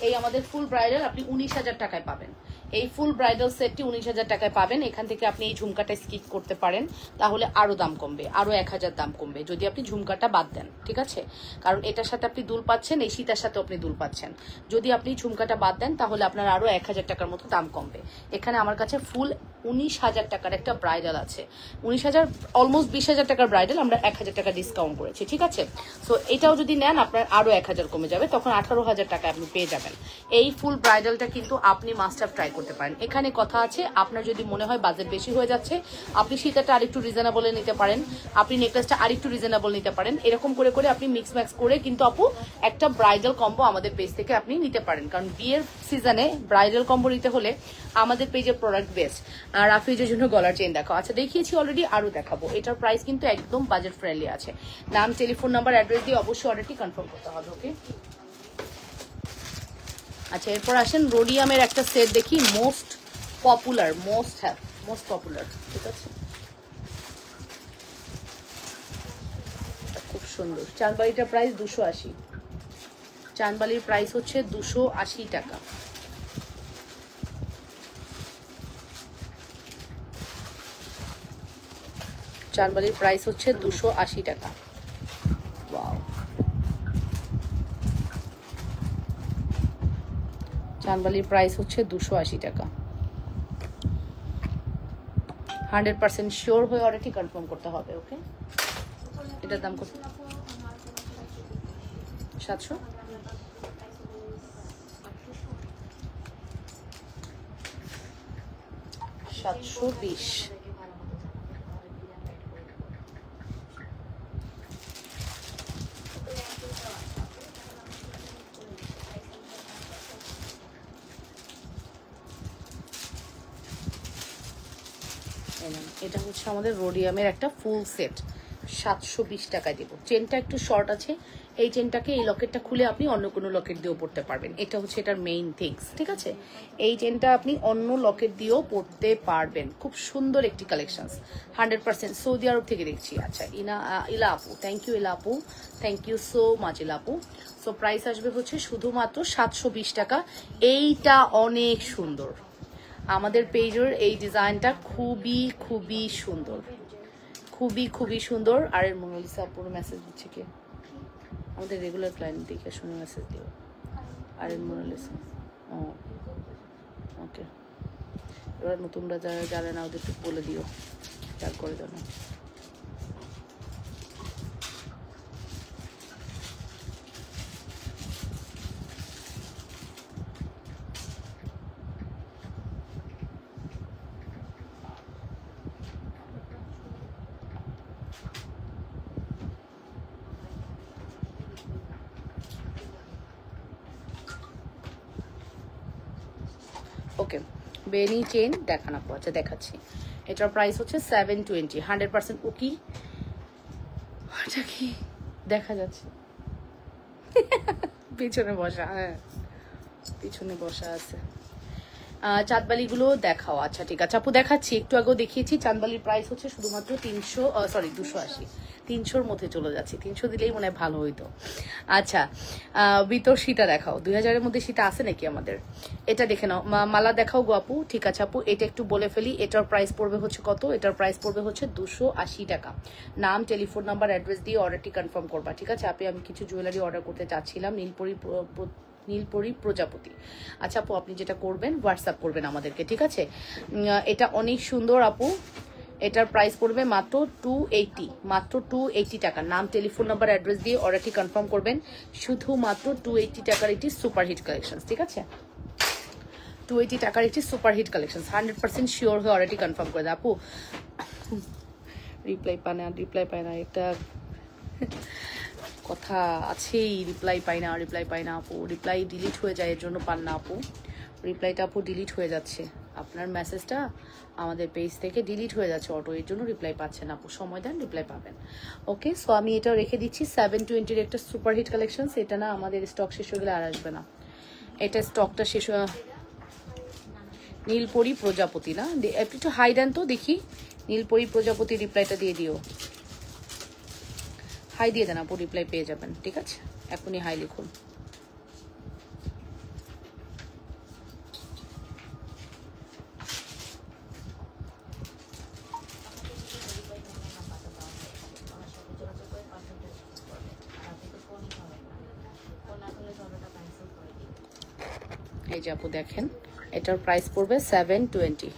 [SPEAKER 1] এই আমাদের ফুল ব্রাইডাল আপনি 19,000 টাকায় পাবেন। এই ফুল ব্রাইডাল সেটটি 19,000 টাকায় পাবেন। এখান থেকে আপনি এই ঝুমকাটা স্কিপ করতে পারেন, তাহলে আরো দাম কমবে, আরো 1000 দাম কমবে যদি আপনি ঝুমকাটা বাদ দেন, ঠিক আছে? কারণ এটার সাথে আপনি দুল পাচ্ছেন, এই সীতার সাথে আপনি দুল পাচ্ছেন। যদি আপনি ঝুমকাটা বাদ দেন তাহলে আপনার আরো 1000 টাকার মতো দাম কমবে। এখানে আমার কাছে ফুল 19,000 টাকার একটা ব্রাইডাল আছে। 19,000, অলমোস্ট 20,000 টাকার ব্রাইডাল আমরা 1000 টাকা ডিসকাউন্ট করেছি, ঠিক আছে? সো এটাও যদি নেন আপনার আরো 1000 কমে যাবে, তখন 18,000 টাকা আপনি পেয়ে যাবেন। এই ফুল ব্রাইডালটা কিন্তু আপনি মাস্ট হ্যাভ ট্রাই করতে পারেন। এখানে কথা আছে, আপনার যদি মনে হয় বাজেট বেশি হয়ে যাচ্ছে, আপনি সীতাটা আরেকটু রিজনেবল নিতে পারেন, আপনি নেকলেসটা আরেকটু রিজনেবল নিতে পারেন। এরকম করে করে আপনি মিক্স ম্যাক্স করে কিন্তু আপু একটা ব্রাইডাল কম্বো আমাদের পেজ থেকে আপনি নিতে পারেন। কারণ বিয়ের সিজনে ব্রাইডাল কম্বো নিতে হলে আমাদের পেজের প্রোডাক্ট বেস্ট। আর রাফিজের জন্য গলার চেইন দেখাও, আচ্ছা দেখিয়েছি অলরেডি, আরো দেখাবো। এটার প্রাইস কিন্তু একদম বাজেট ফ্রেন্ডলি আছে। নাম, টেলিফোন নাম্বার, অ্যাড্রেস দিয়ে অবশ্যই অর্ডারটি কনফার্ম করতে হবে। ওকে, আচ্ছা এরপর আসেন রোডিয়ামের একটা সেট দেখি, মোস্ট পপুলার, মোস্ট পপুলার, ঠিক আছে? খুব সুন্দর। চাঁদবালিটার প্রাইস 280। চাঁদবালির প্রাইস হচ্ছে 280 টাকা। চাঁদবালির প্রাইস হচ্ছে 280 টাকা। ওয়াও, চাঁদবালির প্রাইস হচ্ছে 280 টাকা। 100% শিওর হয়ে অর্ডারটি কনফার্ম করতে হবে। ওকে, এটার দাম কত? 700। 720। এটা হচ্ছে আমাদের রোডিয়ামের একটা ফুল সেট, 720 টাকায় দেবো। চেনটা একটু শর্ট আছে, এই চেনটাকে, এই লকেটটা খুলে আপনি অন্য কোনো লকেট দিয়েও পড়তে পারবেন। এটা হচ্ছে এটার মেইন থিংস, ঠিক আছে? এই চেনটা আপনি অন্য লকেট দিয়েও পড়তে পারবেন। খুব সুন্দর একটি কালেকশন, 100% সৌদি আরব থেকে দেখছি। আচ্ছা ইলা আপু, থ্যাংক ইউ ইলা আপু, থ্যাংক ইউ সো মাচ ইলা আপু। সো প্রাইস আসবে হচ্ছে শুধুমাত্র 720 টাকা। এইটা অনেক সুন্দর, আমাদের পেজের এই ডিজাইনটা খুবই খুবই সুন্দর, খুবই খুবই সুন্দর। আর এর মোনালিসা পুরো মেসেজ দিচ্ছে কে? আমাদের রেগুলার ক্লায়েন্ট, দেখে শুনে মেসেজ দিও। আর এর মোনালিসা, ও ওকে। এবার নতুনরা যারা জানে না ওদের একটু বলে দিও, খেয়াল করে দেবো। ওকে, বেনি চেন দেখান আপু। আচ্ছা দেখাচ্ছি, এটার প্রাইস হচ্ছে 720, 100% উকি। এটা কি দেখা যাচ্ছে? পিছনে বসা, হ্যাঁ পিছনে বসা আছে। চাঁদবালিগুলো দেখাও। আচ্ছা ঠিক আছে আপু, দেখাচ্ছি। একটু আগেও দেখিয়েছি। চাঁদবালির প্রাইস হচ্ছে শুধুমাত্র 280, 300-র মধ্যে চলে যাচ্ছে। 300 দিলেই মনে হয় ভালো হইতো। আচ্ছা, ভিতর সীতা দেখাও। 2000-এর মধ্যে সীতা আছে নাকি আমাদের? এটা দেখে নাও। মালা দেখাও গো আপু। ঠিক আছে আপু, এটা একটু বলে ফেলি। এটার প্রাইস পড়বে হচ্ছে কত? এটার প্রাইস পড়বে হচ্ছে 280 টাকা। নাম, টেলিফোন নাম্বার, অ্যাড্রেস দিয়ে অর্ডারটি কনফার্ম করবা। ঠিক আছে আপু, আমি কিছু জুয়েলারি অর্ডার করতে চাচ্ছিলাম, নীলপরি প্রজাপতি। আচ্ছা আপু, আপনি যেটা করবেন হোয়াটসঅ্যাপ করবেন আমাদেরকে, ঠিক আছে? এটা অনেক সুন্দর আপু। এটার প্রাইস পড়বে মাত্র 280, মাত্র 280 টাকা। নাম, টেলিফোন নাম্বার, অ্যাড্রেস দিয়ে অর্ডারটি কনফার্ম করবেন। শুধুমাত্র 280 টাকার একটি সুপারহিট কালেকশন, ঠিক আছে? 280 টাকার একটি সুপারহিট কালেকশন, 100% শিওর হয়ে অর্ডারটি কনফার্ম করে দেয় আপু। রিপ্লাই পায় না একটা কথা আছেই, রিপ্লাই পাই না আপু। রিপ্লাই ডিলিট হয়ে যায়, এর জন্য পান না আপু। রিপ্লাইটা আপু ডিলিট হয়ে যাচ্ছে, আপনার মেসেজটা আমাদের পেজ থেকে ডিলিট হয়ে যাচ্ছে অটো, এর জন্য রিপ্লাই পাচ্ছেন আপু। সময় দেন, রিপ্লাই পাবেন। ওকে, সো আমি এটাও রেখে দিচ্ছি। 720-র একটা সুপারহিট কালেকশন। এটা না আমাদের স্টক শেষ হয়ে গেলে আর আসবে না। এটা স্টকটা শেষ হয়ে, নীলপরি প্রজাপতি না, একটু হাই দেন তো দেখি। নীলপরি প্রজাপতি রিপ্লাইটা দিয়ে দিও। হাই দিয়ে দেন আপু, রিপ্লাই পেয়ে যাবেন। ঠিক আছে, এখনই হাই লিখুন। এই যে আপু দেখেন, এটার প্রাইস পড়বে 720।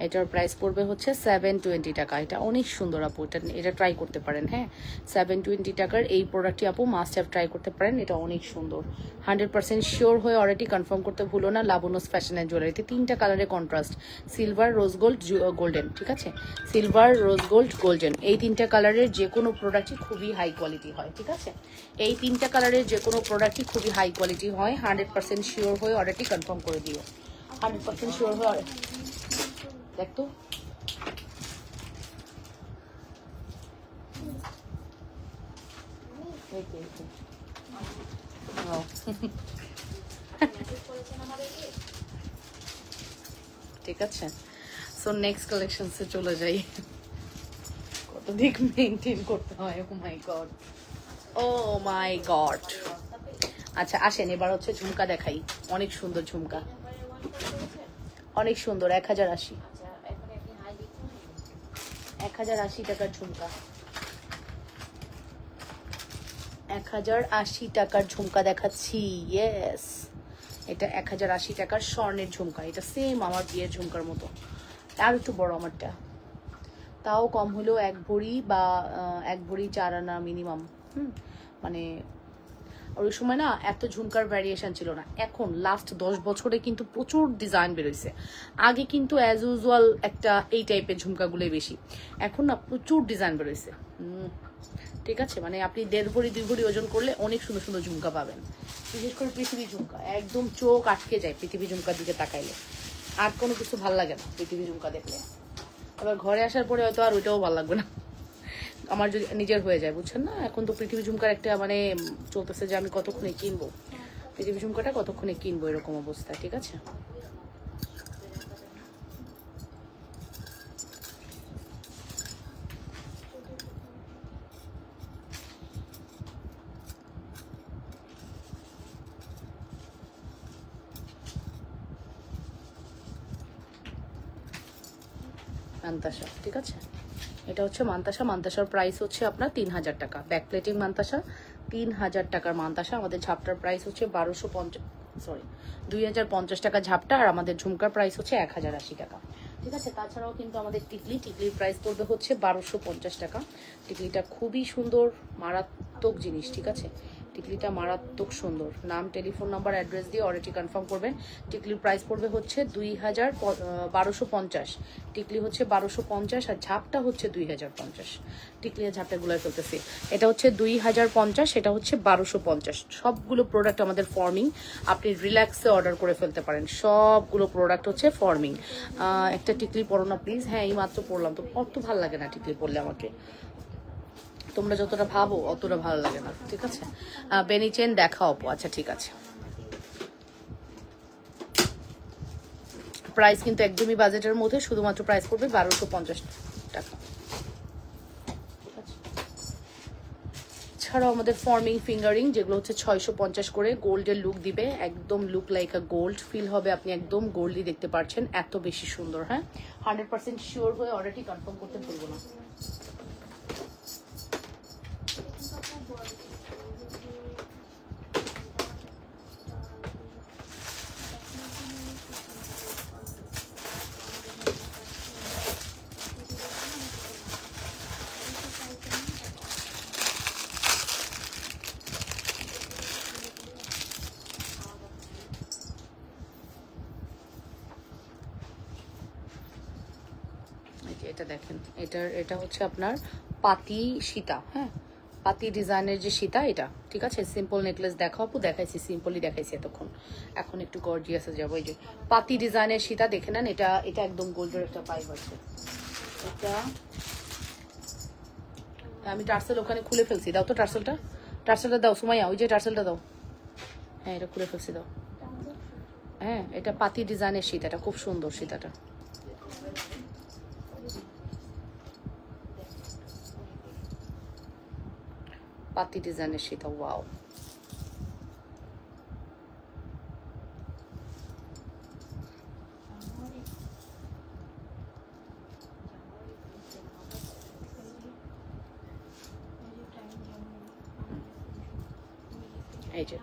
[SPEAKER 1] এটার প্রাইস পড়বে হচ্ছে 720 টাকা। এটা অনেক সুন্দর আপু, এটা ট্রাই করতে পারেন। হ্যাঁ, 720 টাকার এই প্রোডাক্টটি আপু মাস্ট হ্যাভ ট্রাই করতে পারেন। এটা অনেক সুন্দর। 100% শিওর হয়ে অর্ডারটি কনফার্ম করতে ভুলো না। লাবণ্যস ফ্যাশন অ্যান্ড জুয়েলারিতে 3টা কালারের contrast, silver, rose gold, golden. ঠিক আছে, সিলভার, রোজ গোল্ড, গোল্ডেন, এই 3টা কালারের যে কোনো প্রোডাক্টই খুবই হাই কোয়ালিটি হয়। ঠিক আছে, এই 3টা কালারের যে কোনো প্রোডাক্টই খুবই হাই কোয়ালিটি হয়। 100% শিওর হয়ে অর্ডারটি কনফার্ম করে দিও। 100% শিওর হয়ে দেখতো। ঠিক আছে, সো নেক্সট কালেকশনসে চলে যাই। কত দিক মেনটেন করতে হয়, ও মাই গড, ও মাই গড। আচ্ছা আসেন, এবার হচ্ছে ঝুমকা দেখাই। অনেক সুন্দর ঝুমকা, অনেক সুন্দর। 1080, 1080 টাকার ঝুমকা, 1080 টাকার ঝুমকা দেখাচ্ছি। ইয়েস, এটা 1080 টাকার স্বর্ণের ঝুমকা। এটা সেম আমার বিয়ের ঝুমকার মতো, আর একটু বড় আমারটা, তাও কম হলেও 1 ভরি বা 1 ভরি 4 আনা মিনিমাম। মানে ওই সময় না এত ঝুমকার ভ্যারিয়েশন ছিল না। এখন লাস্ট 10 বছরে কিন্তু প্রচুর ডিজাইন বেরোইছে। আগে কিন্তু অ্যাজ ইউজুয়াল একটা এই টাইপের ঝুমকাগুলোই বেশি, এখন না প্রচুর ডিজাইন বেরোইছে। ঠিক আছে, মানে আপনি 1.5 ভরি 2 ভরি ওজন করলে অনেক সুন্দর সুন্দর ঝুমকা পাবেন। বিশেষ করে পৃথিবী ঝুমকা, একদম চোখ আটকে যায় পৃথিবী ঝুমকার দিকে তাকাইলে। আর কোনো কিছু ভাল লাগে না পৃথিবী ঝুমকা দেখলে। আবার ঘরে আসার পরে হয়তো আর ওইটাও ভালো লাগবে না, আমার যদি নিজের হয়ে যায়, বুঝছেন না? এখন তো পৃথিবী ঝুমকার একটা মানে চলতেছে যে আমি কতক্ষণে কিনবো পৃথিবী ঝুমকাটা, কতক্ষণে কিনবো, এরকম অবস্থা। ঠিক আছে, মান্তাসা। ঠিক আছে, এটা হচ্ছে মান্তাসা। মান্তাসার প্রাইস হচ্ছে আপনার 3000 টাকা। ব্যাক প্লেটিং মান্তাসা, 3000 টাকার মান্তাসা। আমাদের ঝাপটার প্রাইস হচ্ছে 2050 টাকা ঝাপটা। আর আমাদের ঝুমকার প্রাইস হচ্ছে 1080 টাকা। ঠিক আছে, তাছাড়াও কিন্তু আমাদের টিকলির প্রাইস পড়বে হচ্ছে 1250 টাকা। টিকলিটা খুবই সুন্দর, মারাত্মক জিনিস। ঠিক আছে, টিকলিটা মারাত্মক সুন্দর। নাম, টেলিফোন নাম্বার, অ্যাড্রেস দিয়ে অর্ডারটি কনফার্ম করবেন। টিকলির প্রাইস পড়বে হচ্ছে 1250। টিকলি হচ্ছে 1250 আর ঝাপটা হচ্ছে 2050। টিকলি আর ঝাপটা গুলো ফেলতেছি। এটা হচ্ছে 2050, এটা হচ্ছে 1250। সবগুলো প্রোডাক্ট আমাদের ফর্মিং, আপনি রিল্যাক্সে অর্ডার করে ফেলতে পারেন। সবগুলো প্রোডাক্ট হচ্ছে ফর্মিং। একটা টিকলি পরো না প্লিজ। হ্যাঁ, এই মাত্র পরলাম তো, অত ভালো লাগে না টিকলি পরলে আমাকে, তোমরা যতটা ভাবো অতটা ভালো লাগে না, ঠিক আছে। বেনি চেন দেখাও আপু। আচ্ছা ঠিক আছে, প্রাইস কিন্তু একদমই বাজেটের মধ্যে, শুধুমাত্র প্রাইস করবে 1250 টাকা। ছাড়াও আমাদের ফর্মিং ফিঙ্গারিং, যেগুলো হচ্ছে 650 করে, গোল্ডের লুক দিবে, একদম look like a gold feel হবে, আপনি একদম গোল্ডই দেখতে পাচ্ছেন, এত বেশি সুন্দর। হ্যাঁ, 100% শিওর হয়ে অর্ডারটি কনফার্ম করতে ভুলবো না। এটা দেখেন, এটা হচ্ছে আপনার পাতি সীতা। হ্যাঁ, পাতি ডিজাইনের যে সীতা, এটা ঠিক আছে। সিম্পল নেকলেস দেখাও আপু, দেখাইছি, সিম্পলই দেখাইছি এতক্ষণ, এখন একটু গর্জিয়াসে যাবো। এই যে পাতি ডিজাইনের সীতা দেখে নেন, এটা একদম গোল্ডের একটা পাইপ আছে। এটা আমি টার্সেল ওখানে খুলে ফেলছি, দাও তো টার্সেলটা দাও সুমাইয়া, ওই যে টার্সেলটা দাও। হ্যাঁ, এটা খুলে ফেলছি, দাও। হ্যাঁ, এটা পাতি ডিজাইনের সীতাটা খুব সুন্দর। সীতাটা পাতি ডিজাইনের সীতা, ওয়াও। এই যে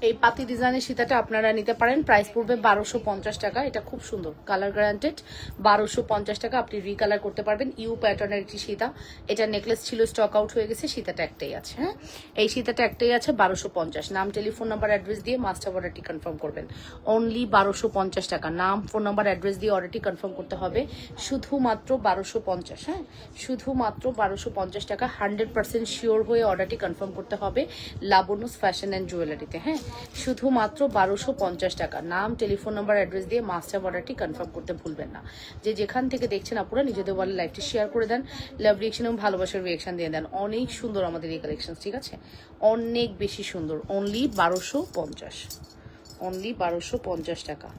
[SPEAKER 1] এই পাতি ডিজাইনের সীতাটা আপনারা নিতে পারেন, প্রাইস পড়বে 1250 টাকা। এটা খুব সুন্দর, কালার গ্যারান্টেড, 1250 টাকা। আপনি রিকালার করতে পারবেন। ইউ প্যাটার্নের একটি সীতা, এটা নেকলেস ছিল, স্টক আউট হয়ে গেছে, সীতাটা একটাই আছে। হ্যাঁ, এই সীতাটা একটাই আছে, 1250। নাম, টেলিফোন নাম্বার, অ্যাড্রেস দিয়ে মাস্টার অর্ডারটি কনফার্ম করবেন। অনলি 1250 টাকা। নাম, ফোন নাম্বার, অ্যাড্রেস দিয়ে অর্ডারটি কনফার্ম করতে হবে, শুধুমাত্র 1250। হ্যাঁ, শুধুমাত্র 1250 টাকা। 100% শিওর হয়ে অর্ডারটি কনফার্ম করতে হবে লাবণ্যস ফ্যাশন অ্যান্ড জুয়েলারিতে। হ্যাঁ, শুধুমাত্র 1250 টাকা। নাম, টেলিফোন নাম্বার, অ্যাড্রেস দিয়ে মাস্টার অর্ডারটি কনফার্ম করতে ভুলবেন না। যে যেখান থেকে দেখছেন আপুরা, নিজেদের বলে লাইভটি শেয়ার করে দেন, লাভ রিয়েকশন এবং ভালোবাসার রিয়েকশন দিয়ে দেন। অনেক সুন্দর আমাদের এই কালেকশন, ঠিক আছে, অনেক বেশি সুন্দর। অনলি 1250, অনলি 1250 টাকা।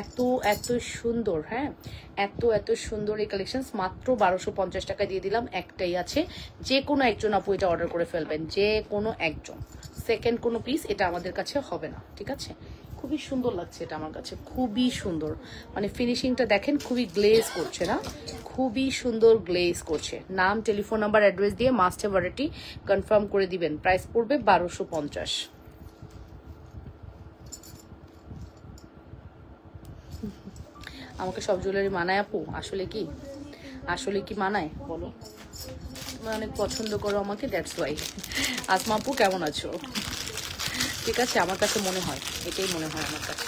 [SPEAKER 1] এত এত সুন্দর, হ্যাঁ, এত সুন্দর এই কালেকশন মাত্র 1250 টাকা দিয়ে দিলাম। একটাই আছে, যে কোনো একজন আপু এটা অর্ডার করে ফেলবেন, যে কোনো একজন। সেকেন্ড কোনো পিস এটা আমাদের কাছে হবে না, ঠিক আছে। খুবই সুন্দর লাগছে এটা আমার কাছে, খুবই সুন্দর। মানে ফিনিশিংটা দেখেন, খুবই গ্লেজ করছে না, খুবই সুন্দর গ্লেজ করছে। নাম, টেলিফোন নাম্বার, অ্যাড্রেস দিয়ে মাস্টার অর্ডারটি কনফার্ম করে দিবেন। প্রাইস পড়বে 1250। আমাকে সব জুয়েলারি মানায় আপু? আসলে কি মানায় বলো? তুমি অনেক পছন্দ করো আমাকে, দ্যাটস ওয়াই। আসমা আপু কেমন আছো? ঠিক আছে, আমার কাছে মনে হয়, এটাই মনে হয় আমার কাছে।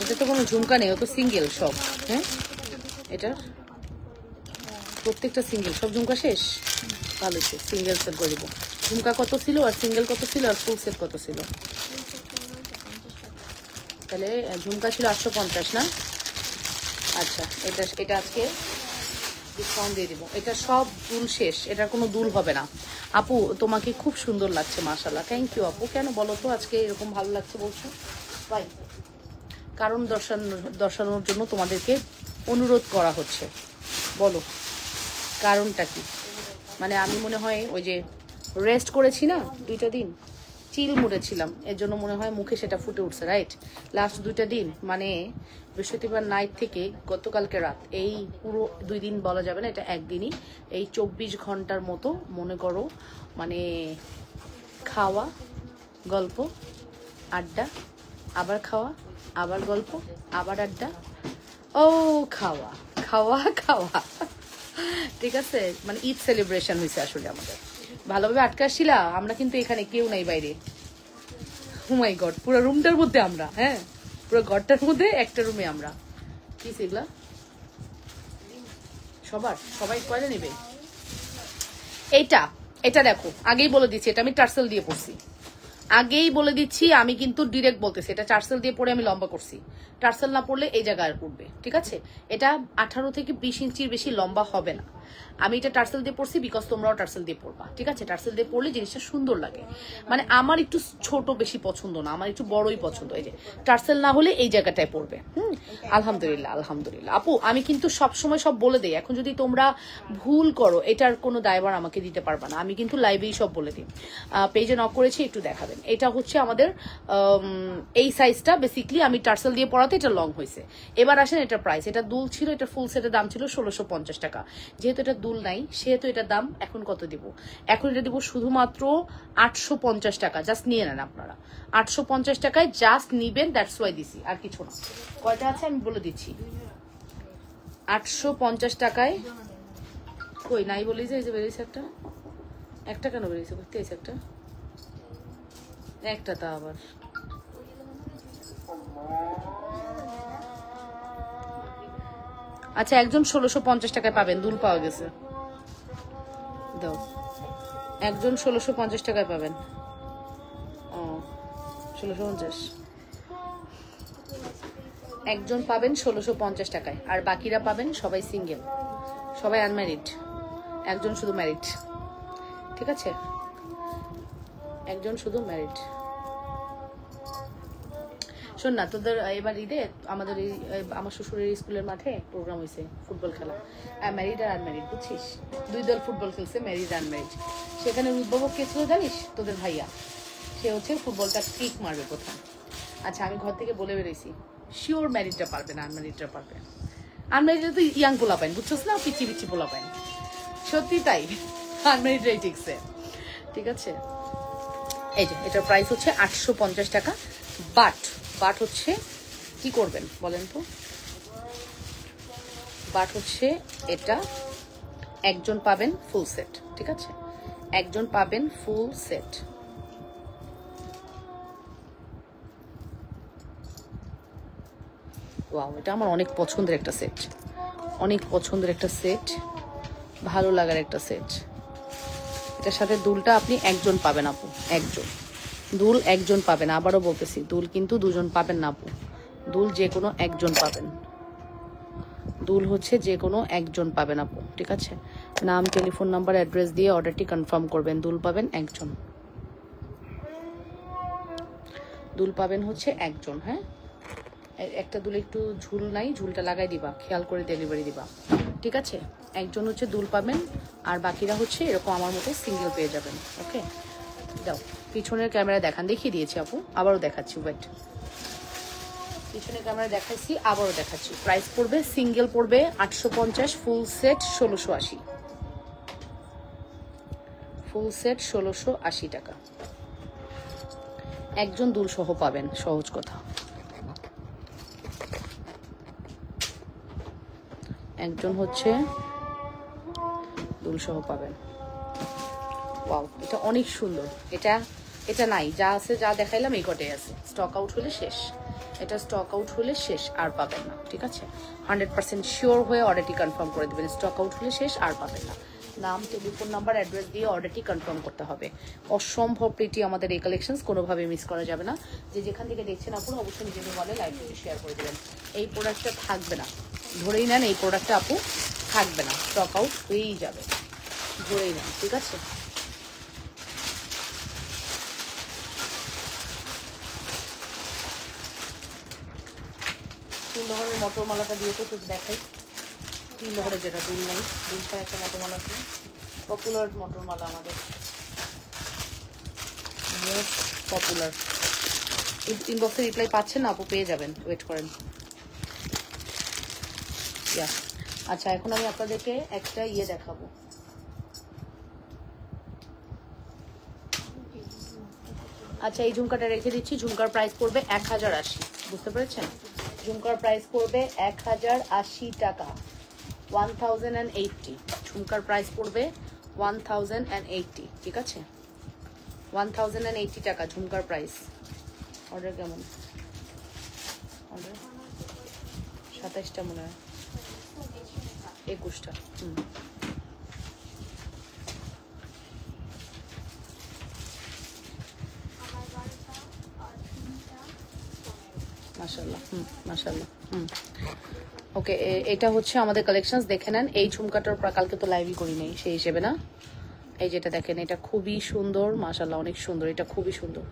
[SPEAKER 1] এটা তো কোনো ঝুমকা নেই, ও তো সিঙ্গেল সব। হ্যাঁ, এটার প্রত্যেকটা সিঙ্গেল, সব ঝুমকা শেষ। ভালো, সিঙ্গেল সেট করে দিব। ঝুমকা কত ছিল আর সিঙ্গেল কত ছিল আর ফুল সেট কত ছিল? তাহলে ঝুমকা ছিল 850 না? আচ্ছা, এটা আজকে ডিসকাউন্ট দিয়ে দিব। এটা সব দুল শেষ, এটার কোনো দুল হবে না। আপু তোমাকে খুব সুন্দর লাগছে, মাশাআল্লাহ। থ্যাংক ইউ আপু। কেন বলো তো আজকে এরকম ভালো লাগছে বলছো? ভাই, কারণ দর্শানোর জন্য তোমাদেরকে অনুরোধ করা হচ্ছে। বলো কারণটা কি? মানে আমি মনে হয় ওই যে রেস্ট করেছি না 2টা দিন, চিল মুডে ছিলাম, এর জন্য মনে হয় মুখে সেটা ফুটে উঠছে, রাইট। লাস্ট 2টা দিন মানে বৃহস্পতিবার নাইট থেকে গতকালকে রাত, এই পুরো 2 দিন বলা যাবে না, এটা একদিনই, এই 24 ঘন্টার মতো মনে করো, মানে খাওয়া, গল্প, আড্ডা, আবার খাওয়া, আবার গল্প, আবার আড্ডা, ও খাওয়া খাওয়া খাওয়া। ঠিক আছে, মানে ঈদ সেলিব্রেশন হয়েছে আসলে আমাদের। ভালোভাবে আটকে আসছিলা, আমরা কিন্তু এখানে কেউ নাই বাইরে। ও মাই গড, পুরো রুমটার মধ্যে আমরা, হ্যাঁ পুরো ঘরটার মধ্যে একটা রুমে আমরা। কি সেগুলা সবাই কয়টা নেবে? এইটা এটা দেখো, আগেই বলে দিচ্ছি, এটা আমি টার্সেল দিয়ে পড়ছি, আগেই বলে দিচ্ছি, আমি কিন্তু ডিরেক্ট বলতেছি এটা টার্সেল দিয়ে পরে আমি লম্বা করছি। টার্সেল না পড়লে এই জায়গায় উঠবে, ঠিক আছে? এটা 18 থেকে 20 ইঞ্চির বেশি লম্বা হবে না। আমি এটা টার্সেল দিয়ে পড়ছি বিকজ তোমরাও টার্সেল দিয়ে পড়বা, ঠিক আছে? টার্সেল দিয়ে পড়লে জিনিসটা সুন্দর লাগে। মানে আমার একটু ছোট বেশি পছন্দ না, আমার একটু বড়ই পছন্দ। এই যে টার্সেল না হলে এই জায়গাটায় পড়বে। আলহামদুলিল্লাহ আলহামদুলিল্লাহ। আপু আমি কিন্তু সবসময় সব বলে দিই, এখন যদি তোমরা ভুল করো এটার কোনো দায়ভার আমাকে দিতে পারবা না, আমি কিন্তু লাইভেই সব বলে দিই। পেজে নক করেছি, একটু দেখাবেন। এটা হচ্ছে আমাদের এই সাইজটা, বেসিক্যালি আমি টার্সেল দিয়ে পড়াতে এটা লং হয়েছে। এবার আসেন এটা প্রাইস, এটা দুল ছিল, এটা ফুল সেটের দাম ছিল 1650 টাকা। যেহেতু এটা দুল নাই সেহেতু এটার দাম এখন কত দিব? এখন এটা দিব শুধুমাত্র 850 টাকা। জাস্ট নিয়ে নেন আপনারা, 850 টাকায় জাস্ট নিবেন, দ্যাটস ওয়াই দিছি, আর কিছু না। কয়টা আছে আমি বলে দিচ্ছি, 850 টাকায়। কই নাই বলি যে, এই যে বেরিয়েছে একটা, একটা কেন বেরিয়েছে? করতে এসে একটা, একটা তা আবার আচ্ছা, একজন 1650 টাকায় পাবেন, দুল পাওয়া গেছে। দাও, একজন 1650 টাকায় পাবেন। ও 1650, একজন পাবেন 1650 টাকায়, আর বাকিরা পাবেন সবাই সিঙ্গেল, সবাই আনম্যারিড, একজন শুধু ম্যারিড, ঠিক আছে? একজন শুধু ম্যারিড। শোন না, তোদের এবার ঈদে আমাদের আমার শ্বশুরের স্কুলের মাঠে প্রোগ্রাম হয়েছে, ফুটবল খেলা, ম্যারিড আর আনম্যারিড, বুঝছিস? 2 দল ফুটবল খেলছে, ম্যারিড আনম্যারিড। সেখানে উদ্ভাবক কে ছিল জানিস? তোদের ভাইয়া। সে হচ্ছে ফুটবলটা কিক মারবে প্রথম। আচ্ছা, আমি ঘর থেকে বলে বেরোইছি, শিওর ম্যারিডটা পারবে না, আনম্যারিডটা পারবে। আনম্যারিডটা তো ইয়াং পোলা পাইন, বুঝছস না, পিচি পিচি পোলা পাইন, সত্যি তাই, আনম্যারিডরাই ঠিকছে, ঠিক আছে? এই যে এটার প্রাইস হচ্ছে 850 টাকা। বাট হচ্ছে কি করবেন বলেন তো? বাট হচ্ছে এটা একজন পাবেন ফুল সেট, ঠিক আছে? একজন পাবেন ফুল সেট। ওয়াও, এটা আমার অনেক পছন্দের একটা সেট, অনেক পছন্দের একটা সেট, ভালো লাগার একটা সেট। এটার সাথে দুলটা আপনি একজন পাবেন আপু, একজন দুল একজন পাবেন। আবারও বলতেছি, দুল কিন্তু দুজন পাবেন না আপু, দুল যে কোনো একজন পাবেন, দুল হচ্ছে যে কোনো একজন পাবেন আপু, ঠিক আছে? নাম, টেলিফোন নাম্বার, অ্যাড্রেস দিয়ে অর্ডারটি কনফার্ম করবেন। দুল পাবেন একজন, দুল পাবেন হচ্ছে একজন। হ্যাঁ, একটা দুল একটু ঝুল নাই, ঝুলটা লাগাই দিবা, খেয়াল করে ডেলিভারি দিবা, ঠিক আছে? একজন হচ্ছে দুল পাবেন, আর বাকিরা হচ্ছে এরকম আমার মতো সিঙ্গেল পেয়ে যাবেন। ওকে, দাও পিছনের ক্যামেরা দেখান, দেখিয়ে দিয়েছি আপু, আবারও দেখাচ্ছি, ওয়েট, পিছনের ক্যামেরা দেখাচ্ছি, আবারও দেখাচ্ছি। প্রাইস পড়বে, সিঙ্গেল পড়বে 850, ফুল সেট 1680, ফুল সেট 1680 টাকা। একজন দুল সহ পাবেন, সহজ কথা, একজন হচ্ছে দুল সহ পাবেন। ওয়াও, এটা অনেক সুন্দর। এটা নাই, যা আছে যা দেখাইলাম এই কটাই আছে, স্টক আউট হলে শেষ, এটা স্টক আউট হলে শেষ, আর পাবেন না, ঠিক আছে? 100% শিওর হয়ে অর্ডারটি কনফার্ম করে দেবেন, স্টক আউট হলে শেষ, আর পাবেন না। নাম, টেলিফোন নাম্বার, অ্যাড্রেস দিয়ে অর্ডারটি কনফার্ম করতে হবে। অসম্ভব প্রিটি আমাদের এই কালেকশনস, কোনোভাবে মিস করা যাবে না। যে যেখান থেকে দেখছেন আপুরা অবশ্যই নিজের মোবাইলে লাইভ থেকে শেয়ার করে দেবেন। এই প্রোডাক্টটা থাকবে না, ধরেই নেন এই প্রোডাক্টটা আপু থাকবে না, স্টক আউট হয়েই যাবে, ধরেই নেন, ঠিক আছে? তিন লহরের মটর মালাটা দিয়ে তো দেখাই, তিন লহরের যেটা দুল নেই, দুলটা একটা মটর মালা ছিল, পপুলার মটর মালা, আমাদের মোস্ট পপুলার। ইনবক্সে রিপ্লাই পাচ্ছেন না আপু, পেয়ে যাবেন, ওয়েট করেন। আচ্ছা, এখন আমি আপনাদেরকে একটা ইয়ে দেখাবো, আচ্ছা এই ঝুমকাটা রেখে দিচ্ছি, ঝুমকার প্রাইস পড়বে 1080, বুঝতে পেরেছেন? ঝুমকার প্রাইস পড়বে 1080 টাকা, 1080। ঝুমকার প্রাইস পড়বে 1080, ঠিক আছে? 1080 টাকা ঝুমকার প্রাইস। অর্ডার কেমন? অর্ডার 27টা মনে হয়, 21টা। মাশাআল্লাহ, মাশাআল্লাহ। ওকে, এটা হচ্ছে আমাদের কালেকশনস, দেখে নেন। এই ঝুমকাটার কালকে তো লাইভই করি নাই সেই হিসেবে না। এই যেটা দেখেন, এটা খুবই সুন্দর, মাশাআল্লাহ, অনেক সুন্দর, এটা খুবই সুন্দর।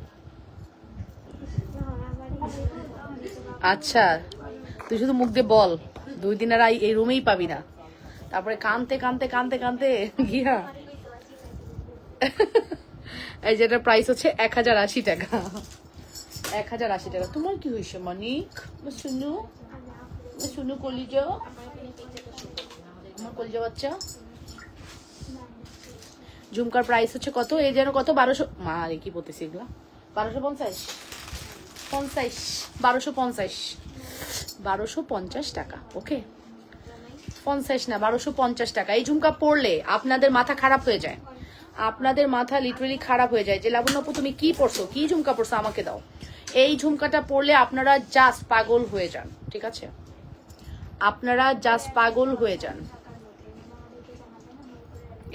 [SPEAKER 1] আচ্ছা তুই শুধু মুখ দিয়ে বল, 2 দিন আর এই রুমেই পাবি না, তারপরে কানতে কানতে কানতে কানতে গিয়া এই যেটার প্রাইস হচ্ছে 1080 টাকা, 1080 টাকা। তোমার কি হয়েছে মানিক? শুনু শুনু কলিজা, আমার কলিজা বাচ্চা। ঝুমকার প্রাইস হচ্ছে কত? এই যেন কত, 1200। মা রে কি বলতেছি এগুলা, 1250, 1250 টাকা। ওকে 50 না, 1250 টাকা। এই ঝুমকা পরলে আপনাদের মাথা খারাপ হয়ে যায়, আপনাদের মাথা লিটারালি খারাপ হয়ে যায় যে লাবণ্য আপু তুমি কি পরছো, কি ঝুমকা পরছো, আমাকে দাও। এই ঝুমকাটা পরলে আপনারা জাস্ট পাগল হয়ে যান, ঠিক আছে? আপনারা জাস্ট পাগল হয়ে যান